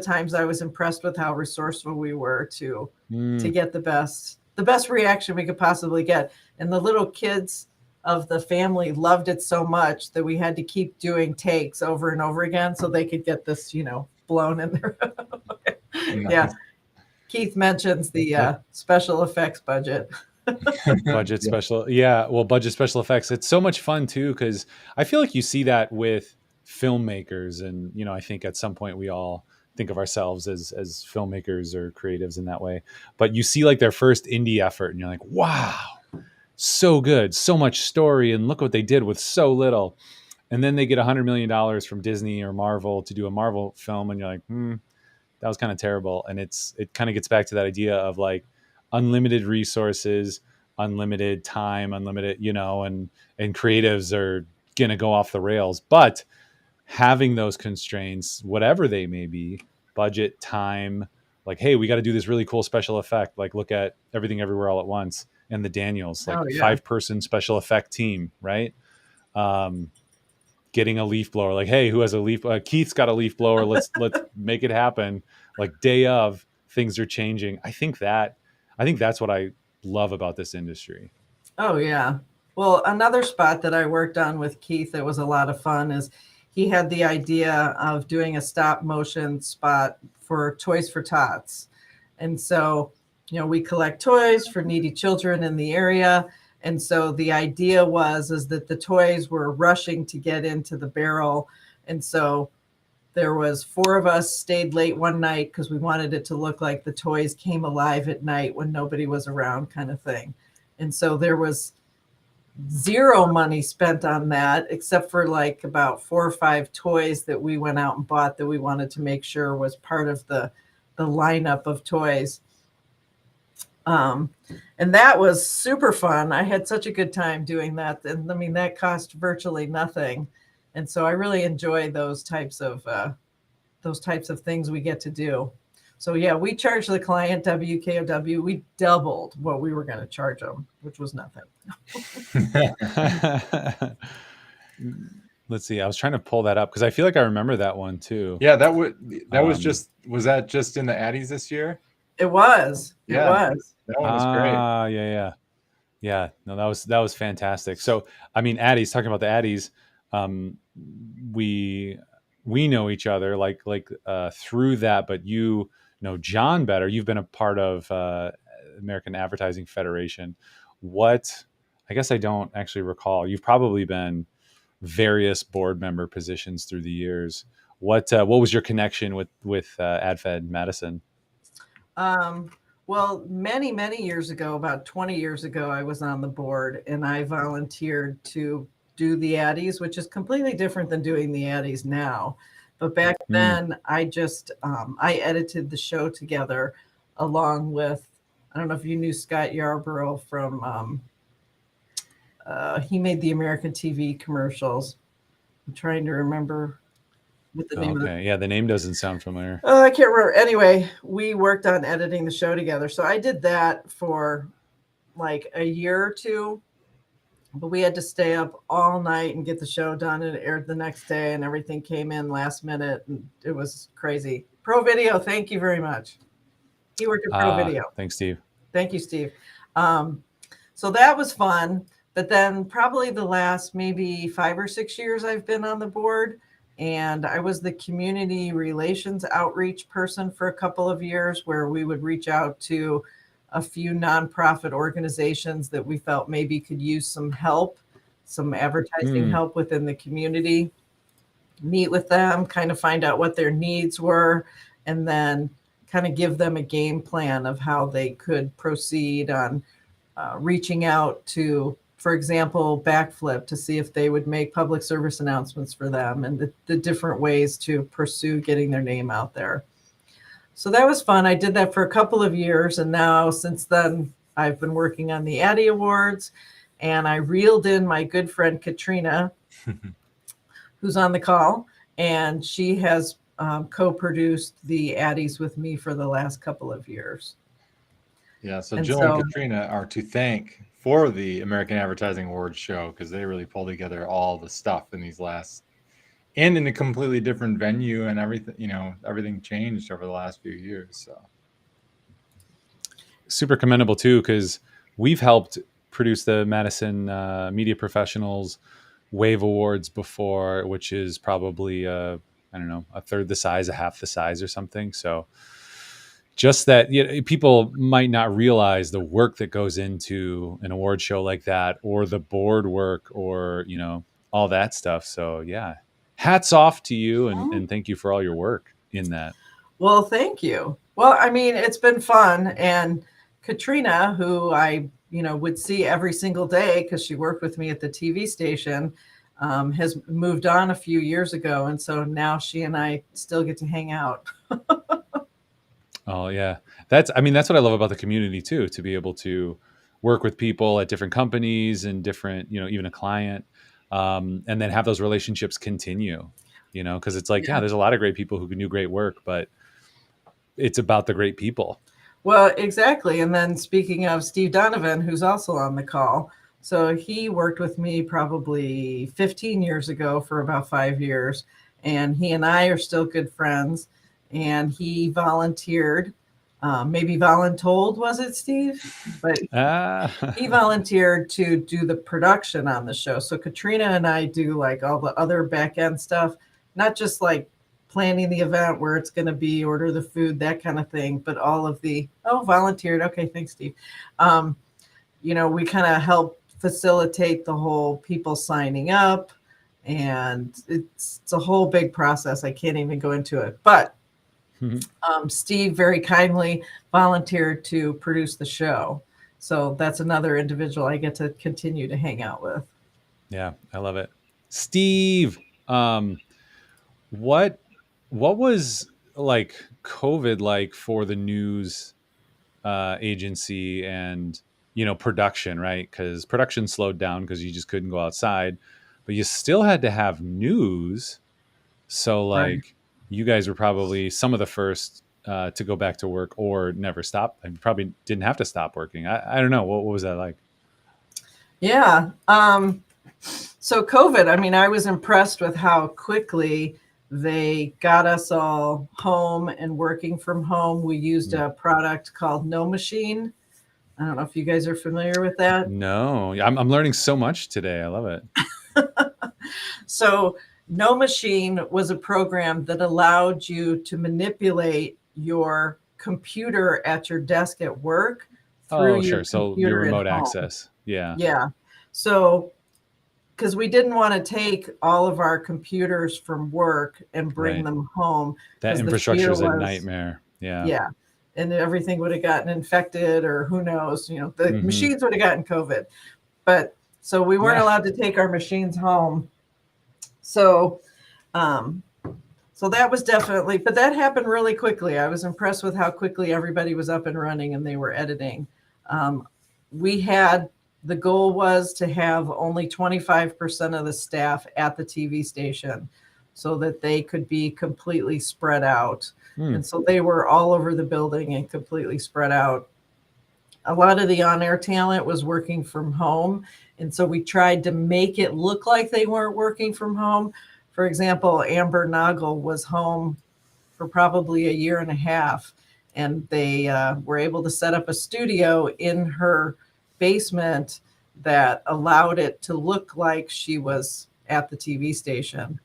times I was impressed with how resourceful we were to get the best reaction we could possibly get. And the little kids of the family loved it so much that we had to keep doing takes over and over again so they could get this, blown in there. Yeah. Keith mentions the special effects budget. Budget special effects. It's so much fun too, because I feel like you see that with filmmakers, and I think at some point we all think of ourselves as filmmakers or creatives in that way. But you see like their first indie effort, and you're like, wow, so good, so much story, and look what they did with so little. And then they get $100 million from Disney or Marvel to do a Marvel film, and you're like, that was kind of terrible. And it kind of gets back to that idea of like unlimited resources, unlimited time, unlimited, and creatives are going to go off the rails. But having those constraints, whatever they may be, budget, time, like, hey, we got to do this really cool special effect. Like, look at Everything Everywhere All at Once and the Daniels, like 5-person special effect team, right? Getting a leaf blower, like, hey, who has a leaf? Keith's got a leaf blower. Let's make it happen. Like, day of, things are changing. I think that's what I love about this industry. Oh yeah. Well, another spot that I worked on with Keith that was a lot of fun is he had the idea of doing a stop motion spot for Toys for Tots. And so, we collect toys for needy children in the area. And so the idea is that the toys were rushing to get into the barrel. And so there was 4 of us stayed late one night because we wanted it to look like the toys came alive at night when nobody was around, kind of thing. And so there was zero money spent on that, except for like about 4 or 5 toys that we went out and bought that we wanted to make sure was part of the lineup of toys. And that was super fun. I had such a good time doing that. And I mean, that cost virtually nothing. And so I really enjoy those types of things we get to do. So yeah, we charged the client WKOW. We doubled what we were going to charge them, which was nothing. Let's see. I was trying to pull that up because I feel like I remember that one too. Yeah, was that just in the Addies this year? It was. Yeah. It was. That one was great. Yeah. No, that was fantastic. So, I mean, Addies, talking about the Addies, we know each other like through that, but you know John better. You've been a part of American Advertising Federation. I guess I don't actually recall. You've probably been various board member positions through the years. What was your connection with AdFed Madison? Well, many, many years ago, about 20 years ago, I was on the board and I volunteered to do the Addies, which is completely different than doing the Addies now. But back then, I just, I edited the show together along with, I don't know if you knew Scott Yarborough from, he made the American TV commercials. I'm trying to remember what the name of it. Yeah, the name doesn't sound familiar. I can't remember. Anyway, we worked on editing the show together. So I did that for like a year or two, but we had to stay up all night and get the show done, and it aired the next day, and everything came in last minute, and it was crazy. Pro Video, thank you very much. He worked at Pro Video. Thanks, Steve. Thank you, Steve. So that was fun. But then probably the last maybe 5 or 6 years I've been on the board, and I was the community relations outreach person for a couple of years, where we would reach out to a few nonprofit organizations that we felt maybe could use some help, some advertising help within the community. meet with them, kind of find out what their needs were, and then kind of give them a game plan of how they could proceed on reaching out to, for example, Backflip, to see if they would make public service announcements for them, and the different ways to pursue getting their name out there. So that was fun. I did that for a couple of years, and now since then I've been working on the Addie Awards, and I reeled in my good friend Katrina, who's on the call, and she has co-produced the Addies with me for the last couple of years. Yeah, so And Jill so- and Katrina are to thank for the American Advertising Awards show, because they really pulled together all the stuff in these last, and in a completely different venue, and everything, you know, everything changed over the last few years. So Super commendable too, because we've helped produce the Madison Media Professionals Wave Awards before, which is probably I don't know, a third the size, a half the size, or something. So just that, you know, people might not realize the work that goes into an award show like that, or the board work, or, you know, all that stuff. So yeah, hats off to you, and thank you for all your work in that. Well, thank you. Well, I mean, it's been fun. And Katrina, who I, would see every single day because she worked with me at the TV station, has moved on a few years ago. And so now she and I still get to hang out. Oh yeah. That's what I love about the community too, to be able to work with people at different companies and different, you know, even a client, and then have those relationships continue, you know, because it's like, yeah, there's a lot of great people who can do great work, but it's about the great people. Well, exactly. And then speaking of Steve Donovan, who's also on the call. So he worked with me probably 15 years ago for about 5 years. And he and I are still good friends. And he volunteered, maybe voluntold, was it, Steve? But he volunteered to do the production on the show. So Katrina and I do like all the other back end stuff, not just like planning the event, where it's going to be, order the food, that kind of thing, but all of the, volunteered. Okay, thanks, Steve. We kind of help facilitate the whole people signing up, and it's a whole big process. I can't even go into it, but Steve very kindly volunteered to produce the show. So that's another individual I get to continue to hang out with. Yeah, I love it. Steve, what was like COVID like for the news agency and, you know, production, right? Because production slowed down because you just couldn't go outside, but you still had to have news. So like, Right. You guys were probably some of the first to go back to work or never stop. And probably didn't have to stop working. I don't know. What was that like? Yeah. So COVID, I mean, I was impressed with how quickly they got us all home and working from home. We used a product called No Machine. I don't know if you guys are familiar with that. No, I'm learning so much today. I love it. So No Machine was a program that allowed you to manipulate your computer at your desk at work through your Sure. So computer your at remote home. access. Yeah. Yeah. So because we didn't want to take all of our computers from work and bring Right. them home. That 'cause the infrastructure is fear a was- nightmare. Yeah. Yeah. And everything would have gotten infected, or who knows, the machines would have gotten COVID. But so we weren't allowed to take our machines home. So, so that was definitely, but that happened really quickly. I was impressed with how quickly everybody was up and running and they were editing. The goal was to have only 25% of the staff at the TV station so that they could be completely spread out. And so they were all over the building and completely spread out. A lot of the on-air talent was working from home. And so we tried to make it look like they weren't working from home. For example, Amber Noggle was home for probably a year and a half. And they were able to set up a studio in her basement that allowed it to look like she was at the TV station.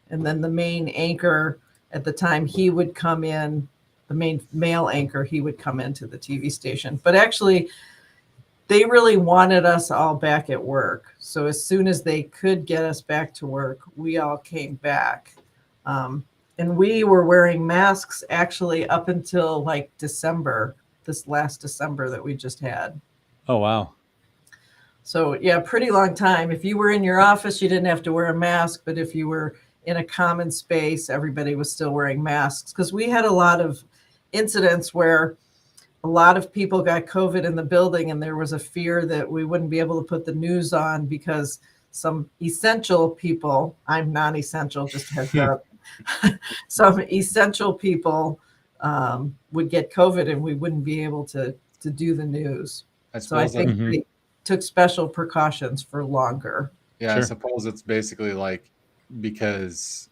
And then the main anchor at the time, he would come in, the main male anchor, he would come into the TV station. But actually, they really wanted us all back at work. So as soon as they could get us back to work, we all came back. And we were wearing masks actually up until like December, this last December that we just had. Oh, wow. So yeah, pretty long time. If you were in your office, you didn't have to wear a mask, but if you were in a common space, everybody was still wearing masks because we had a lot of incidents where a lot of people got COVID in the building, and there was a fear that we wouldn't be able to put the news on because some essential people, I'm non-essential, just a heads up, some essential people would get COVID and we wouldn't be able to do the news. So I think they took special precautions for longer. Yeah, sure. I suppose it's basically like because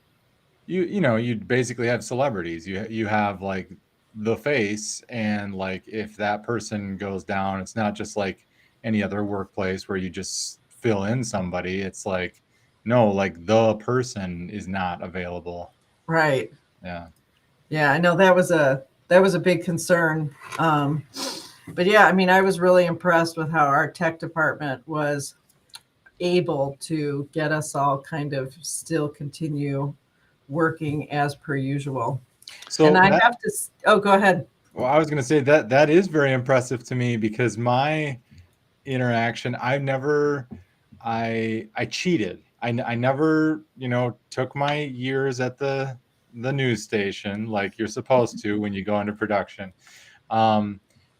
you basically have celebrities. You have like the face, and like if that person goes down, it's not just like any other workplace where you just fill in somebody. It's like no, like the person is not available. Right. Yeah. Yeah, I know that was a big concern. But yeah, I mean, I was really impressed with how our tech department was able to get us all kind of still continue working as per usual. So and I have to, go ahead. Well, I was going to say that is very impressive to me because my interaction, I cheated. I never, took my years at the news station like you're supposed to when you go into production.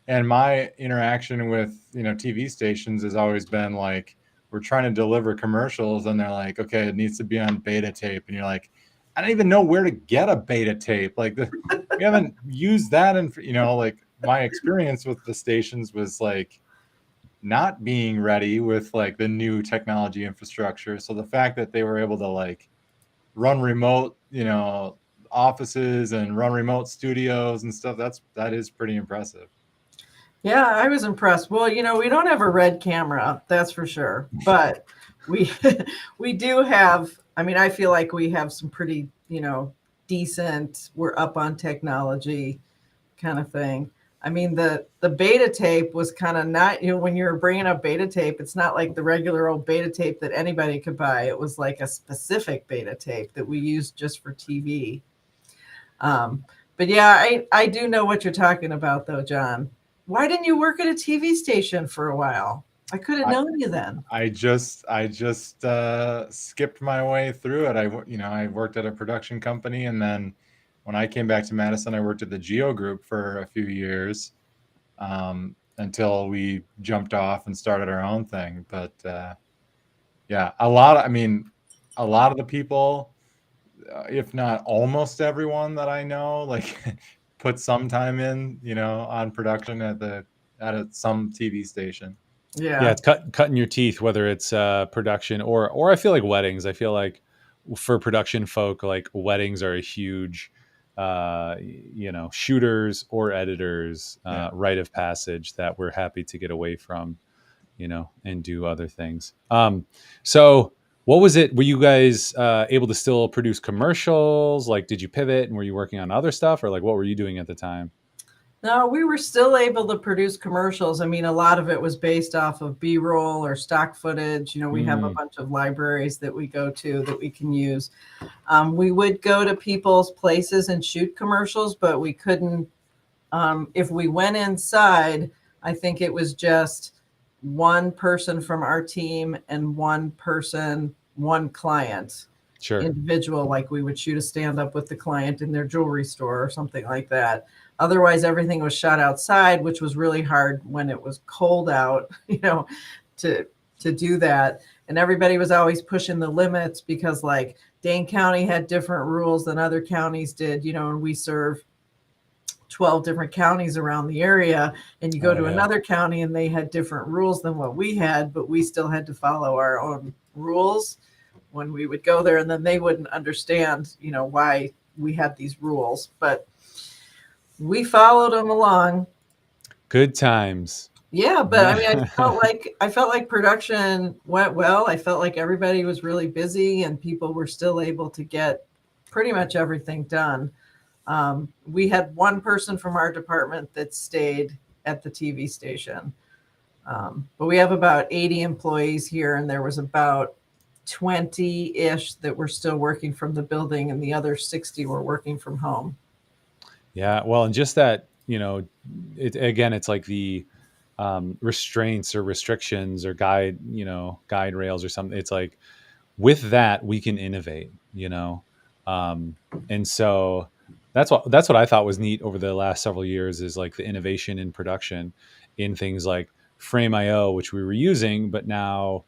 And my interaction with, TV stations has always been like, we're trying to deliver commercials and they're like, okay, it needs to be on beta tape. And you're like, I don't even know where to get a beta tape. Like we haven't used that. And, like my experience with the stations was like not being ready with like the new technology infrastructure. So the fact that they were able to like run remote, offices and run remote studios and stuff, that is pretty impressive. Yeah, I was impressed. Well, we don't have a red camera, that's for sure. But we we do have, I mean, I feel like we have some pretty, decent, we're up on technology kind of thing. I mean, the beta tape was kind of not, when you're bringing up beta tape, it's not like the regular old beta tape that anybody could buy. It was like a specific beta tape that we used just for TV. But yeah, I do know what you're talking about though, John. Why didn't you work at a TV station for a while? I could have known you then. I just skipped my way through it. I worked at a production company, and then when I came back to Madison, I worked at the Geo Group for a few years until we jumped off and started our own thing. But yeah, a lot of the people, if not almost everyone that I know, like put some time in, on production at some TV station. Yeah, it's cutting your teeth, whether it's production or I feel like weddings. I feel like for production folk, like weddings are a huge, shooters or editors rite of passage that we're happy to get away from, and do other things. So what was it? Were you guys able to still produce commercials? Like, did you pivot and were you working on other stuff, or like what were you doing at the time? No, we were still able to produce commercials. I mean, a lot of it was based off of B-roll or stock footage. We have a bunch of libraries that we go to that we can use. We would go to people's places and shoot commercials, but we couldn't. If we went inside, I think it was just one person from our team and one client. Sure. Individual, like we would shoot a stand-up with the client in their jewelry store or something like that. Otherwise, everything was shot outside, which was really hard when it was cold out, to do that. And everybody was always pushing the limits because like Dane County had different rules than other counties did, and we serve 12 different counties around the area, and you go to another county and they had different rules than what we had, but we still had to follow our own rules when we would go there, and then they wouldn't understand, why we had these rules, but we followed them along. Good times. Yeah, but I mean, I felt like production went well. I felt like everybody was really busy and people were still able to get pretty much everything done. We had one person from our department that stayed at the TV station. But we have about 80 employees here, and there was about 20-ish that were still working from the building, and the other 60 were working from home. Yeah. Well, and just that, it's like the restraints or restrictions or guide rails or something. It's like with that we can innovate, um, and so that's what I thought was neat over the last several years is like the innovation in production in things like Frame.io, which we were using, but now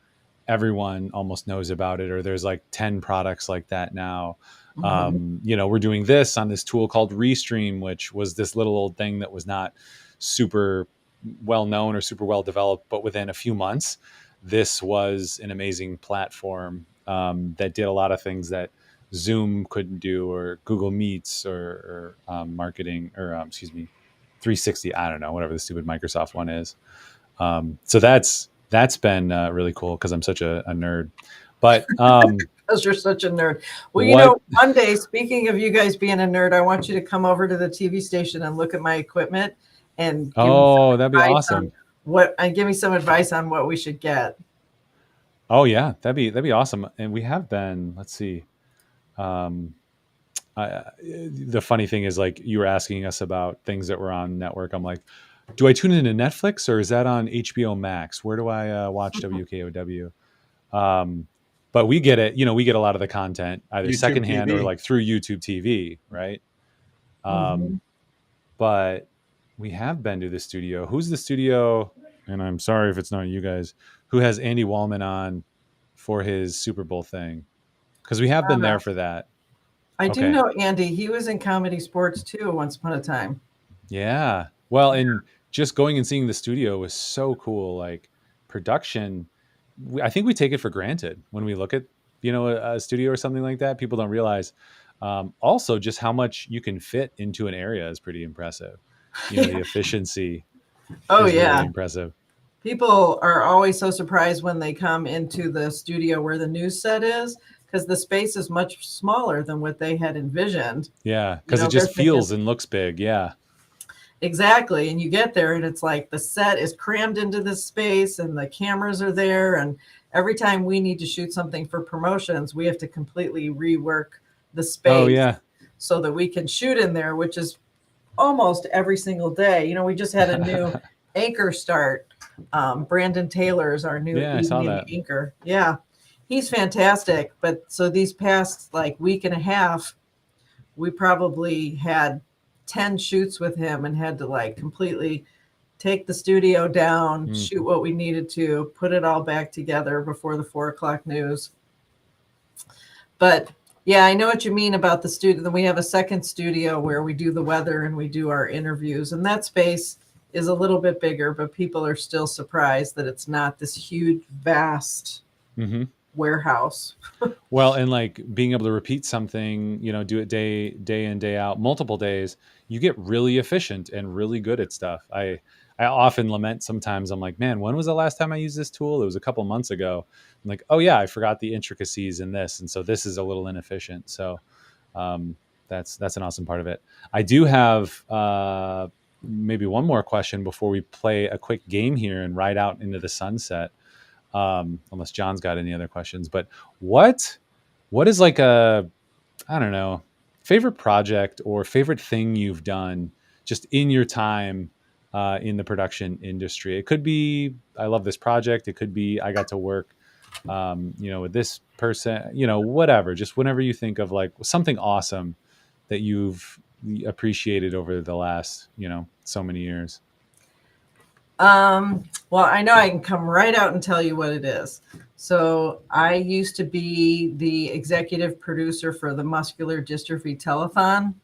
everyone almost knows about it, or there's like 10 products like that now. We're doing this on this tool called Restream, which was this little old thing that was not super well known or super well developed, but within a few months, this was an amazing platform that did a lot of things that Zoom couldn't do, or Google Meets, or marketing, or excuse me, 360. I don't know, whatever the stupid Microsoft one is. So that's been really cool because I'm such a nerd. But because you're such a nerd. Well, one day, speaking of you guys being a nerd, I want you to come over to the TV station and look at my equipment and that'd be awesome. Give me some advice on what we should get. Oh yeah, that'd be awesome. And we have been, let's see. The funny thing is, like, you were asking us about things that were on network. I'm like, do I tune into Netflix or is that on HBO Max? Where do I watch WKOW? But we get it. We get a lot of the content either YouTube secondhand TV. or like through YouTube TV, right? But we have been to the studio. Who's the studio? And I'm sorry if it's not you guys. Who has Andy Wallman on for his Super Bowl thing? Because we have been there for that. I do know Andy. He was in Comedy Sports too once upon a time. Yeah. Well, and just going and seeing the studio was so cool. Like production, I think we take it for granted when we look at, a studio or something like that. People don't realize. Also, just how much you can fit into an area is pretty impressive. The efficiency is really impressive. People are always so surprised when they come into the studio where the news set is, because the space is much smaller than what they had envisioned. Yeah, because it just feels and looks big. Yeah. Exactly. And you get there and it's like the set is crammed into this space and the cameras are there. And every time we need to shoot something for promotions, we have to completely rework the space so that we can shoot in there, which is almost every single day. We just had a new anchor start. Brandon Taylor is our new evening anchor. Yeah, he's fantastic. But so these past week and a half, we probably had 10 shoots with him and had to completely take the studio down, shoot what we needed to, put it all back together before the 4:00 news. But yeah, I know what you mean about the studio. Then we have a second studio where we do the weather and we do our interviews, and that space is a little bit bigger, but people are still surprised that it's not this huge, vast warehouse. Well, and being able to repeat something, do it day in, day out, multiple days, you get really efficient and really good at stuff. I often lament sometimes. I'm like, man, when was the last time I used this tool? It was a couple months ago. I'm like, oh yeah, I forgot the intricacies in this. And so this is a little inefficient. So that's an awesome part of it. I do have maybe one more question before we play a quick game here and ride out into the sunset. Unless John's got any other questions, but what is like I don't know, favorite project or favorite thing you've done just in your time in the production industry? It could be, I love this project. It could be, I got to work, with this person, whatever, just whenever you think of something awesome that you've appreciated over the last, so many years. Well, I know I can come right out and tell you what it is. So I used to be the executive producer for the Muscular Dystrophy Telethon.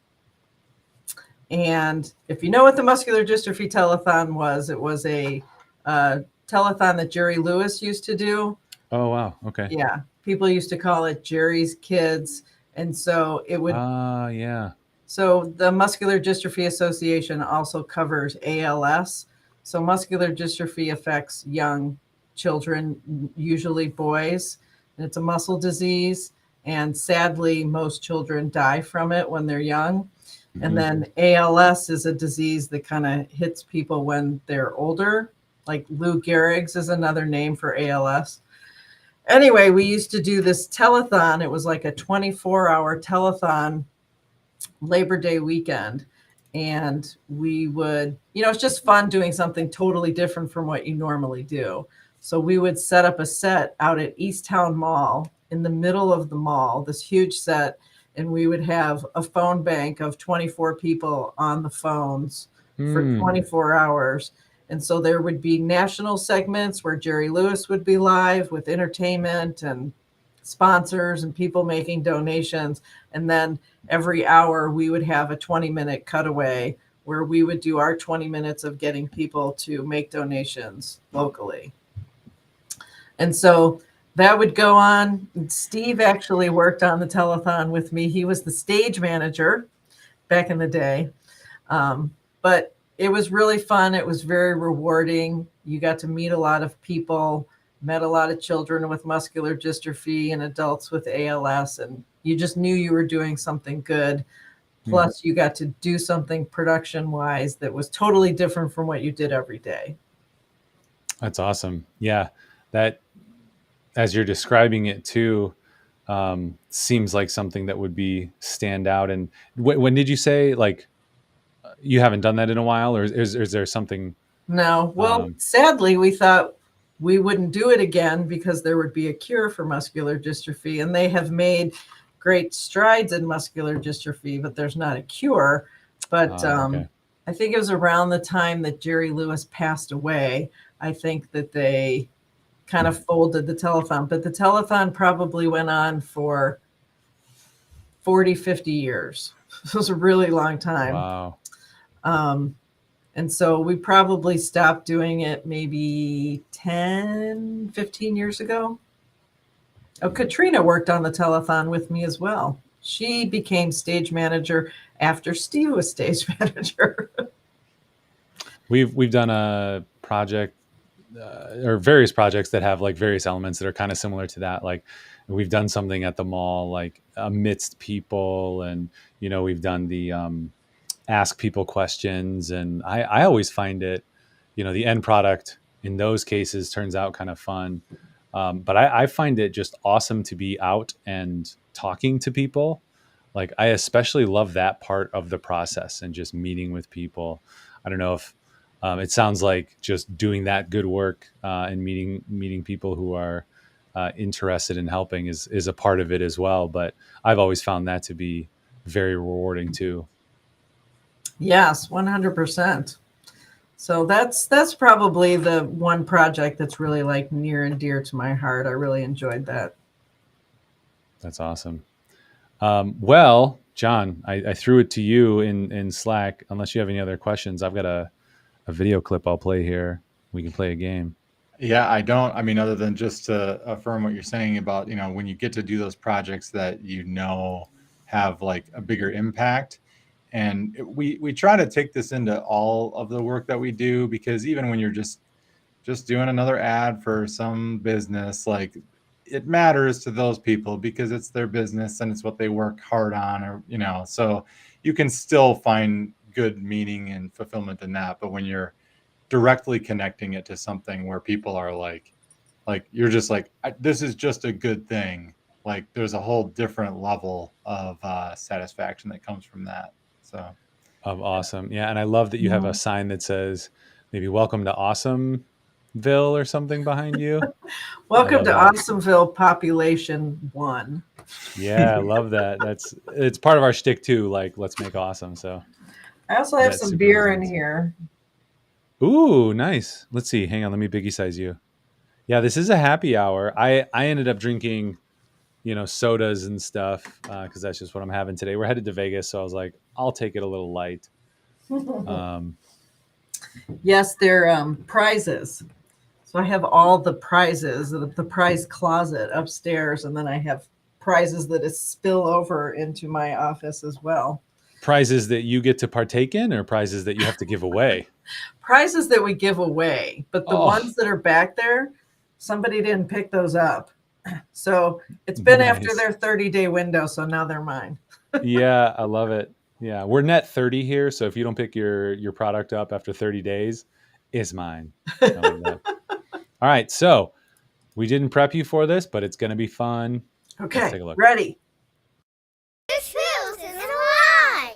And if you know what the Muscular Dystrophy Telethon was, it was a telethon that Jerry Lewis used to do. Oh, wow. Okay. Yeah. People used to call it Jerry's Kids. And so it would. Yeah. So the Muscular Dystrophy Association also covers ALS. So muscular dystrophy affects young children, usually boys, and it's a muscle disease. And sadly, most children die from it when they're young. And then ALS is a disease that kind of hits people when they're older. like Lou Gehrig's is another name for ALS. Anyway, we used to do this telethon. It was like a 24-hour telethon Labor Day weekend. And we would, it's just fun doing something totally different from what you normally do. So we would set up a set out at Easttown Mall in the middle of the mall, this huge set, and we would have a phone bank of 24 people on the phones for 24 hours. And so there would be national segments where Jerry Lewis would be live with entertainment and sponsors and people making donations. And then every hour we would have a 20-minute cutaway where we would do our 20 minutes of getting people to make donations locally. And so that would go on. Steve actually worked on the telethon with me. He was the stage manager back in the day. But it was really fun. It was very rewarding. You got to meet a lot of people, met a lot of children with muscular dystrophy and adults with ALS, and you just knew you were doing something good. Plus, you got to do something production-wise that was totally different from what you did every day. That's awesome. Yeah, that, as you're describing it too, seems like something that would be stand out. And when did you say, like, you haven't done that in a while, or is there something? No. Well, sadly, we thought we wouldn't do it again because there would be a cure for muscular dystrophy, and they have made great strides in muscular dystrophy, but there's not a cure. But Okay. I think it was around the time that Jerry Lewis passed away, I think that they kind of folded the telethon. But the telethon probably went on for 40, 50 years. It was a really long time. Wow. And so we probably stopped doing it maybe 10, 15 years ago. Oh, Katrina worked on the telethon with me as well. She became stage manager after Steve was stage manager. We've done a project or various projects that have like various elements that are kind of similar to that. Like we've done something at the mall, like amidst people, and we've done the ask people questions, and I always find it, the end product in those cases turns out kind of fun. But I find it just awesome to be out and talking to people. Like I especially love that part of the process and just meeting with people. I don't know if it sounds like just doing that good work and meeting people who are interested in helping is a part of it as well. But I've always found that to be very rewarding too. Yes, 100%. So that's probably the one project that's really like near and dear to my heart. I really enjoyed that. That's awesome. Well, John, I threw it to you in Slack. Unless you have any other questions, I've got a video clip I'll play here. We can play a game. Yeah, I don't. I mean, other than just to affirm what you're saying about, when you get to do those projects that have like a bigger impact. And we try to take this into all of the work that we do, because even when you're just doing another ad for some business, like it matters to those people because it's their business and it's what they work hard on, or so you can still find good meaning and fulfillment in that. But when you're directly connecting it to something where people are like you're just like, this is just a good thing, like there's a whole different level of satisfaction that comes from that. So Awesome. Yeah. And I love that you have a sign that says maybe welcome to Awesomeville or something behind you. Welcome to Awesomeville Population 1. Yeah, I love that. It's part of our shtick too. Like, let's make awesome. So I also have some beer in here. Ooh, nice. Let's see. Hang on. Let me biggie size you. Yeah, this is a happy hour. I ended up drinking, sodas and stuff because that's just what I'm having today. We're headed to Vegas, so I was like, I'll take it a little light. Yes, they're prizes. So I have all the prizes, the prize closet upstairs, and then I have prizes that spill over into my office as well. Prizes that you get to partake in, or prizes that you have to give away? Prizes that we give away, but the ones that are back there, somebody didn't pick those up. So it's been after their 30-day window, so now they're mine. Yeah, I love it. Yeah, we're net 30 here, so if you don't pick your product up after 30 days, is mine. I like that. All right. So we didn't prep you for this, but it's going to be fun. Okay. Let's take a look. Ready. The truth is a lie.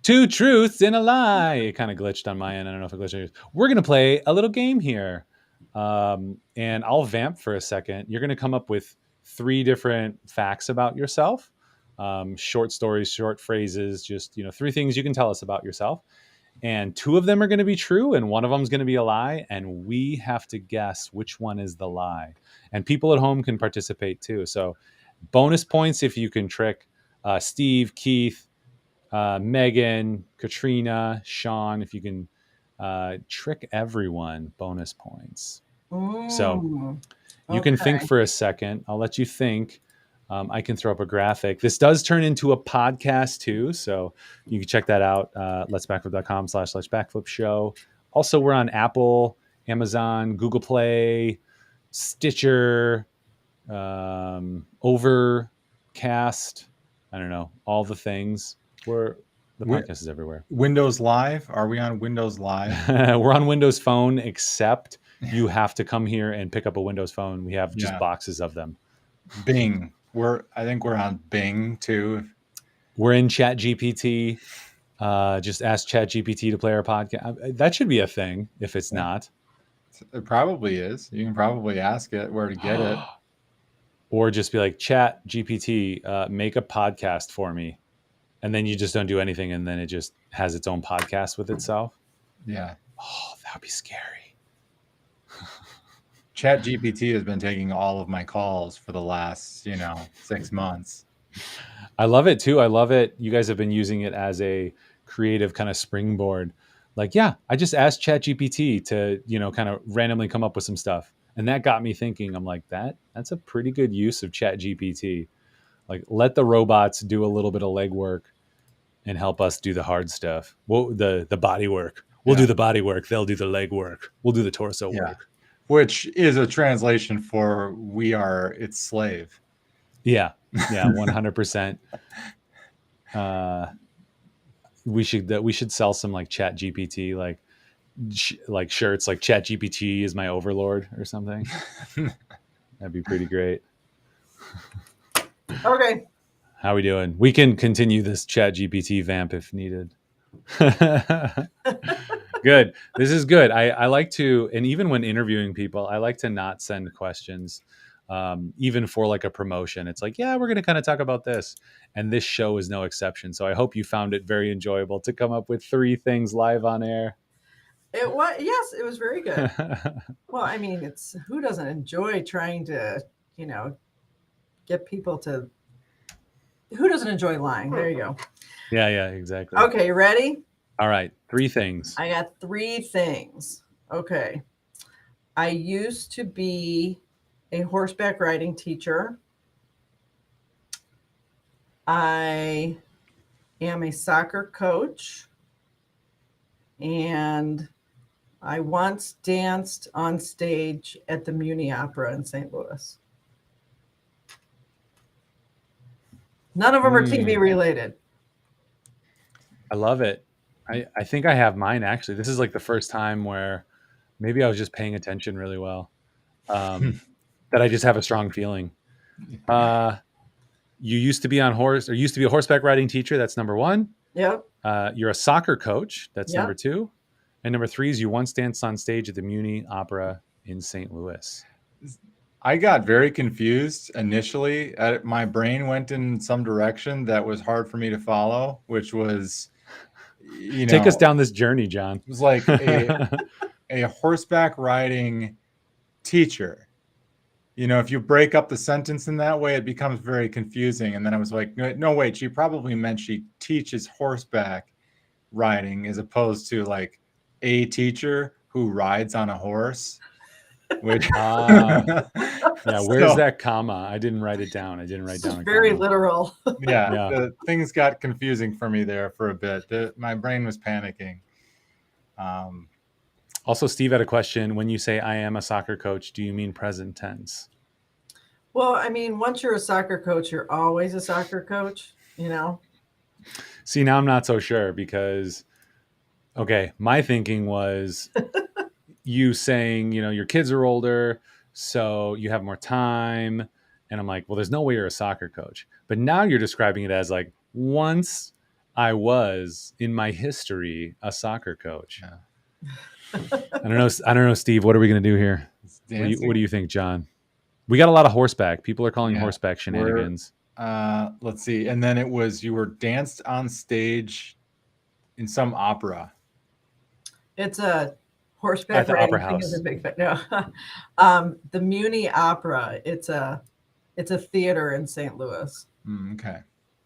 Two truths and a lie. It kind of glitched on my end. I don't know if it glitched on yours. We're going to play a little game here. And I'll vamp for a second. You're going to come up with 3 different facts about yourself. Short stories, short phrases, just, 3 things you can tell us about yourself. And 2 of them are going to be true and 1 of them is going to be a lie. And we have to guess which one is the lie. And people at home can participate too. So bonus points if you can trick Steve, Keith, Megan, Katrina, Sean, if you can trick everyone, bonus points. So you can think for a second. I'll let you think. I can throw up a graphic. This does turn into a podcast too. So you can check that out. letsbackflip.com/backflip show. Also, we're on Apple, Amazon, Google Play, Stitcher, Overcast. I don't know, all the things. The podcast is everywhere. Windows Live? Are we on Windows Live? We're on Windows Phone, except you have to come here and pick up a Windows Phone. We have just boxes of them. Bing. I think we're on Bing too. We're in ChatGPT. Just ask ChatGPT to play our podcast. That should be a thing if it's not. It probably is. You can probably ask it where to get it. Or just be like, ChatGPT, make a podcast for me. And then you just don't do anything, and then it just has its own podcast with itself. Yeah. Oh, that would be scary. ChatGPT has been taking all of my calls for the last, 6 months. I love it too. I love it. You guys have been using it as a creative kind of springboard. Like, I just asked ChatGPT to, kind of randomly come up with some stuff. And that got me thinking. I'm like, that's a pretty good use of ChatGPT. Like, let the robots do a little bit of legwork and help us do the hard stuff. Well, the body work. We'll do the body work. They'll do the leg work. We'll do the torso work. Which is a translation for "we are its slave." Yeah, 100%. We should sell some like ChatGPT like shirts like ChatGPT is my overlord or something. That'd be pretty great. Okay. How are we doing? We can continue this ChatGPT vamp if needed. Good. This is good. I like to, and even when interviewing people, I like to not send questions, even for like a promotion. It's like, we're going to kind of talk about this. And this show is no exception. So I hope you found it very enjoyable to come up with 3 things live on air. It was, yes, it was very good. Well, I mean, who doesn't enjoy trying to, get people to, who doesn't enjoy lying? There you go. Yeah, exactly. Okay, ready? All right, 3 things. I got 3 things. Okay. I used to be a horseback riding teacher. I am a soccer coach. And I once danced on stage at the Muni Opera in St. Louis. None of them are TV related. I love it. I think I have mine actually. This is like the first time where maybe I was just paying attention really well. That I just have a strong feeling. You used to be used to be a horseback riding teacher. That's number 1. Yep. You're a soccer coach. That's Yep. number 2. And number 3 is you once danced on stage at the Muni Opera in St. Louis. I got very confused initially. My brain went in some direction that was hard for me to follow, which was, take us down this journey, John. It was like a horseback riding teacher. If you break up the sentence in that way, it becomes very confusing. And then I was like, no, wait, she probably meant she teaches horseback riding as opposed to like a teacher who rides on a horse. Which where's that comma? I didn't write it down. I didn't write down. Very literal. Things got confusing for me there for a bit. My brain was panicking. Also, Steve had a question. When you say I am a soccer coach, do you mean present tense? Well, I mean, once you're a soccer coach, you're always a soccer coach, See, now I'm not so sure because, okay, my thinking was you saying, your kids are older, so you have more time. And I'm like, well, there's no way you're a soccer coach. But now you're describing it as like, once I was in my history a soccer coach. Yeah. I don't know, Steve. What are we going to do here? What do you think, John? We got a lot of horseback. People are calling horseback shenanigans. Let's see. And then you were danced on stage in some opera. It's a horseback at the riding opera thing house. is a big thing. No, the Muni Opera. It's a theater in St. Louis. Okay,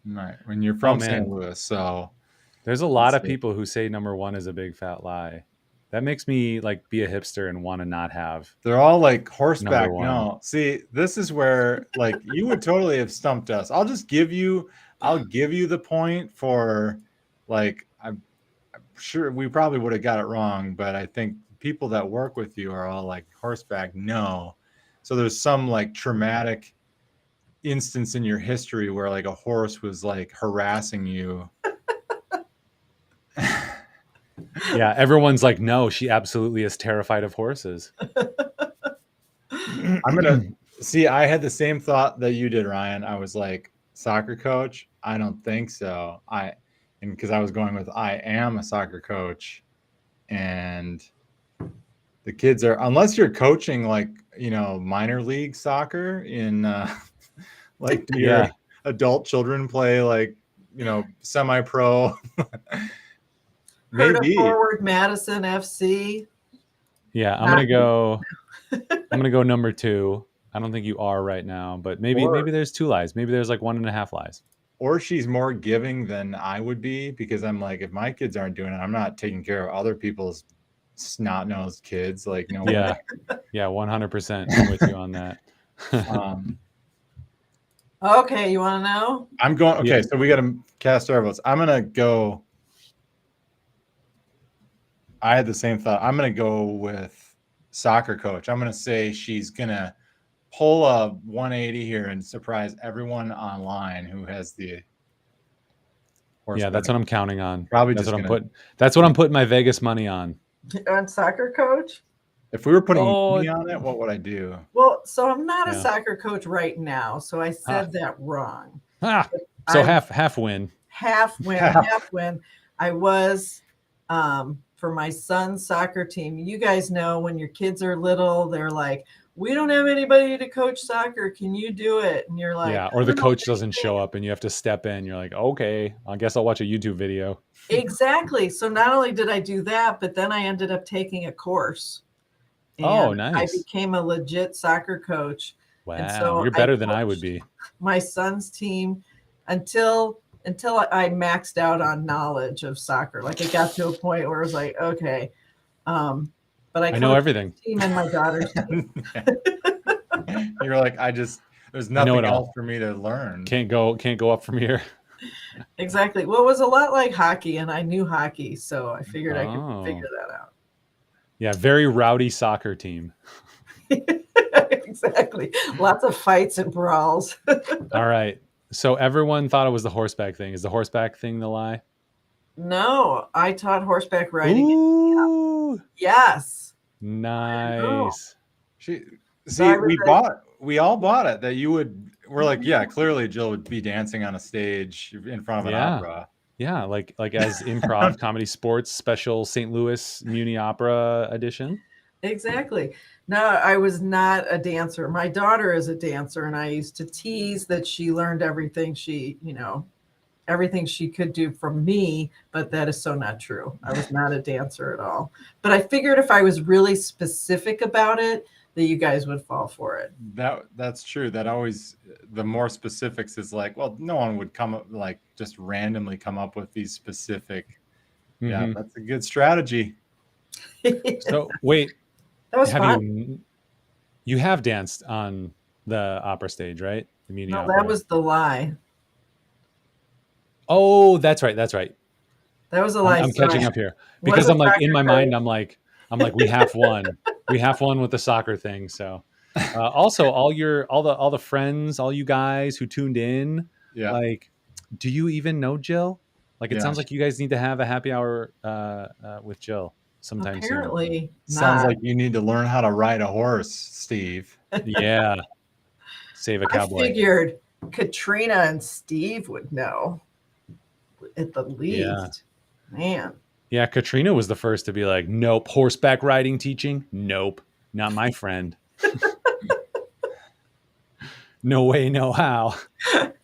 all right. When you're from St. Louis, so there's a lot of people who say number one is a big fat lie. That makes me like be a hipster and want to not have. They're all like horseback. No, see, this is where like you would totally have stumped us. I'll give you the point for like I'm sure we probably would have got it wrong, but I think people that work with you are all like horseback. No, so there's some like traumatic instance in your history where like a horse was like harassing you. Yeah, everyone's like, no, she absolutely is terrified of horses. I'm gonna see. I had the same thought that you did, Ryan. I was like, soccer coach? I don't think so. Because I was going with I am a soccer coach, and the kids are, unless you're coaching like minor league soccer in like do your adult children play like semi-pro. Maybe forward Madison FC. Yeah, I'm gonna go number 2. I don't think you are right now, but maybe there's 2 lies. Maybe there's like 1.5 lies. Or she's more giving than I would be, because I'm like, if my kids aren't doing it, I'm not taking care of other people's snot-nosed kids. Like, no. Yeah, 100%. I'm with you on that. Okay, you want to know? I'm going. Okay, so we got to cast our votes. I'm gonna go. I had the same thought. I'm going to go with soccer coach. I'm going to say she's going to pull a 180 here and surprise everyone online who has the horseback. Yeah, that's what I'm counting on. Probably that's what I'm putting my Vegas money on. On soccer coach? If we were putting money on it, what would I do? Well, so I'm not a soccer coach right now, so I said that wrong. So half win. Half win. I was for my son's soccer team. You guys know when your kids are little, they're like, we don't have anybody to coach soccer. Can you do it? And you're like, yeah, or the coach doesn't show up and you have to step in. You're like, okay, I guess I'll watch a YouTube video. Exactly. So not only did I do that, but then I ended up taking a course. And nice. I became a legit soccer coach. Wow, and so you're better than I would be. My son's team until I maxed out on knowledge of soccer. Like it got to a point where I was like, okay. But I know everything. Team and my daughter's team. You're like, there's nothing else for me to learn. Can't go up from here. Exactly. Well, it was a lot like hockey, and I knew hockey, so I figured I could figure that out. Yeah, very rowdy soccer team. Exactly. Lots of fights and brawls. All right. So everyone thought it was the horseback thing. Is the horseback thing the lie? No, I taught horseback riding. Ooh. Yes. Nice. We all bought it that you would. We're like, yeah, clearly Jill would be dancing on a stage in front of an opera. Yeah, like as improv comedy sports special St. Louis Muni Opera edition. Exactly. No, I was not a dancer. My daughter is a dancer, and I used to tease that she learned everything she could do from me, but that is so not true. I was not a dancer at all. But I figured if I was really specific about it, that you guys would fall for it. That's true. That always, the more specifics is like, well, no one would come up like just randomly come up with these specific. Mm-hmm. Yeah, that's a good strategy. So wait, that was fun. You have danced on the opera stage, right? The Muni Opera. That was the lie. Oh, that's right. That was a lie. I'm catching up here because I'm like in my mind. I'm like we half won. We half won with the soccer thing. So also all the friends, all you guys who tuned in, like, do you even know Jill? Like, it sounds like you guys need to have a happy hour with Jill sometime soon. Apparently Sounds not. like you need to learn how to ride a horse, Steve. Yeah. Save a I cowboy. figured Katrina and Steve would know at the least. Yeah. Man. Yeah, Katrina was the first to be like, nope, horseback riding teaching? Nope, not my friend. No way, no how.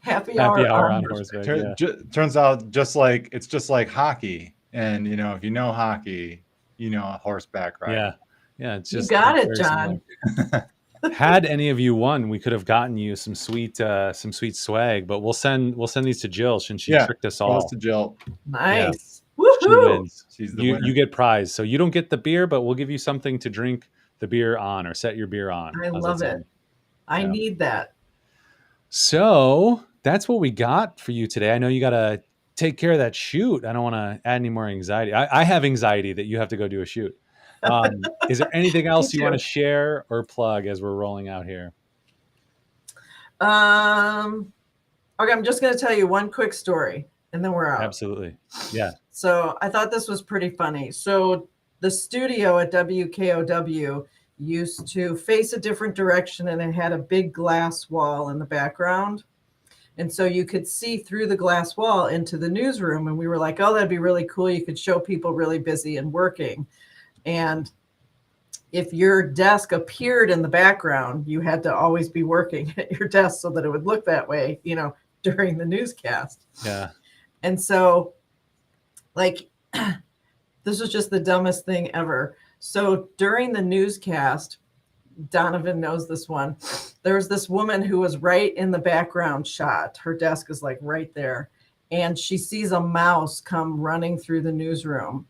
Happy hour on horseback. Yeah. Turns out it's just like hockey. And, if you know hockey, horseback riding. Yeah. It's You just got it, very John. similar. Had any of you won, we could have gotten you some sweet swag, but we'll send these to Jill since she tricked us all. Goes to Jill. Nice. She Woohoo! wins. She's the winner. You get prize. So you don't get the beer, but we'll give you something to drink the beer on or set your beer on. I love it. I need that. So that's what we got for you today. I know you got to take care of that shoot. I don't want to add any more anxiety. I have anxiety that you have to go do a shoot. Is there anything else you want to share or plug as we're rolling out here? Okay, I'm just going to tell you one quick story and then we're out. Absolutely. Yeah. So I thought this was pretty funny. So the studio at WKOW used to face a different direction and it had a big glass wall in the background. And so you could see through the glass wall into the newsroom. And we were like, oh, that'd be really cool. You could show people really busy and working. And if your desk appeared in the background, you had to always be working at your desk so that it would look that way, during the newscast. Yeah. And so, like, this was just the dumbest thing ever. So during the newscast, Donovan knows this one. There was this woman who was right in the background shot. Her desk is like right there. And she sees a mouse come running through the newsroom.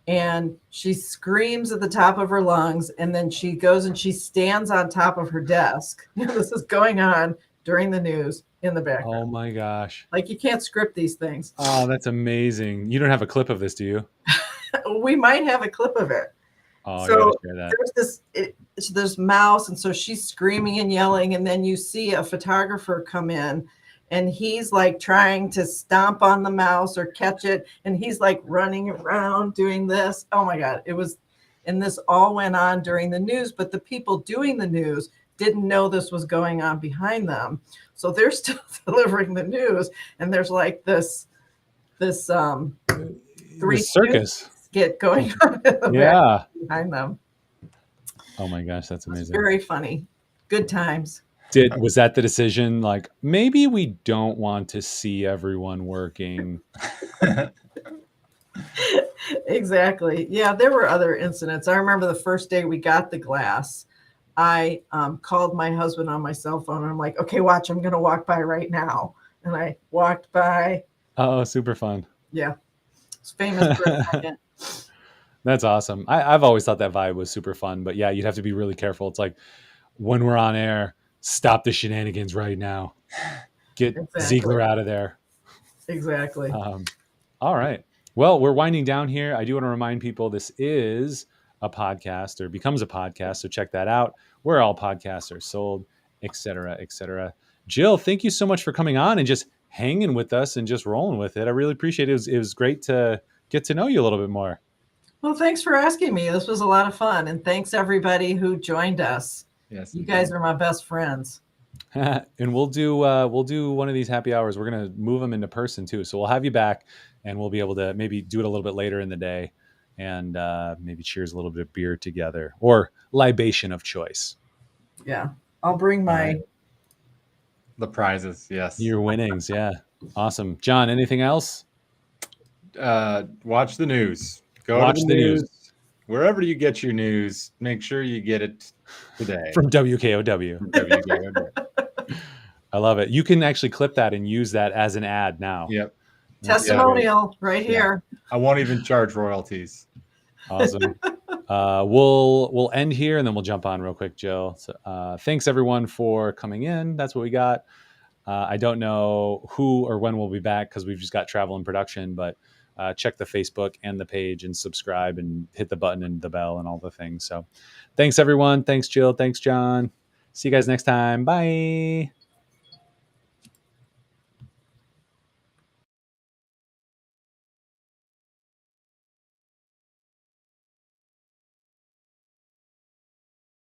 And she screams at the top of her lungs. And then she goes and she stands on top of her desk. This is going on during the news in the background. Oh my gosh. Like, you can't script these things. Oh, that's amazing. You don't have a clip of this, do you? We might have a clip of it. Oh, so I gotta share that. There's this mouse, and so she's screaming and yelling, and then you see a photographer come in, and he's like trying to stomp on the mouse or catch it, and he's like running around doing this. Oh my God, and this all went on during the news, but the people doing the news didn't know this was going on behind them, so they're still delivering the news, and there's like this three circus get going on in the back behind them. Oh my gosh, that's amazing. Very funny. Good times. Was that the decision? Like, maybe we don't want to see everyone working. Exactly. Yeah, there were other incidents. I remember the first day we got the glass, I called my husband on my cell phone. And I'm like, okay, watch, I'm going to walk by right now. And I walked by. Oh, super fun. Yeah. It's famous for a second. That's awesome. I've always thought that vibe was super fun, but yeah, you'd have to be really careful. It's like, when we're on air, stop the shenanigans right now. Get Ziegler out of there. Exactly. All right. Well, we're winding down here. I do want to remind people this is a podcast or becomes a podcast. So check that out. Where all podcasts are sold, et cetera, et cetera. Jill, thank you so much for coming on and just hanging with us and just rolling with it. I really appreciate it. It was great to get to know you a little bit more. Well, thanks for asking me. This was a lot of fun. And thanks everybody who joined us. Yes, you guys are my best friends. And we'll do one of these happy hours. We're going to move them into person too. So we'll have you back and we'll be able to maybe do it a little bit later in the day and maybe cheers a little bit of beer together or libation of choice. Yeah. I'll bring the prizes. Yes. Your winnings. Yeah. Awesome. John, anything else? Watch the news. Watch the news. Wherever you get your news, make sure you get it today. From WKOW. I love it. You can actually clip that and use that as an ad now. Yep. Testimonial right here. I won't even charge royalties. Awesome. We'll end here and then we'll jump on real quick, Jill. So, thanks everyone for coming in. That's what we got. I don't know who or when we'll be back because we've just got travel and production, but check the Facebook and the page and subscribe and hit the button and the bell and all the things. So thanks everyone. Thanks Jill. Thanks John. See you guys next time. Bye.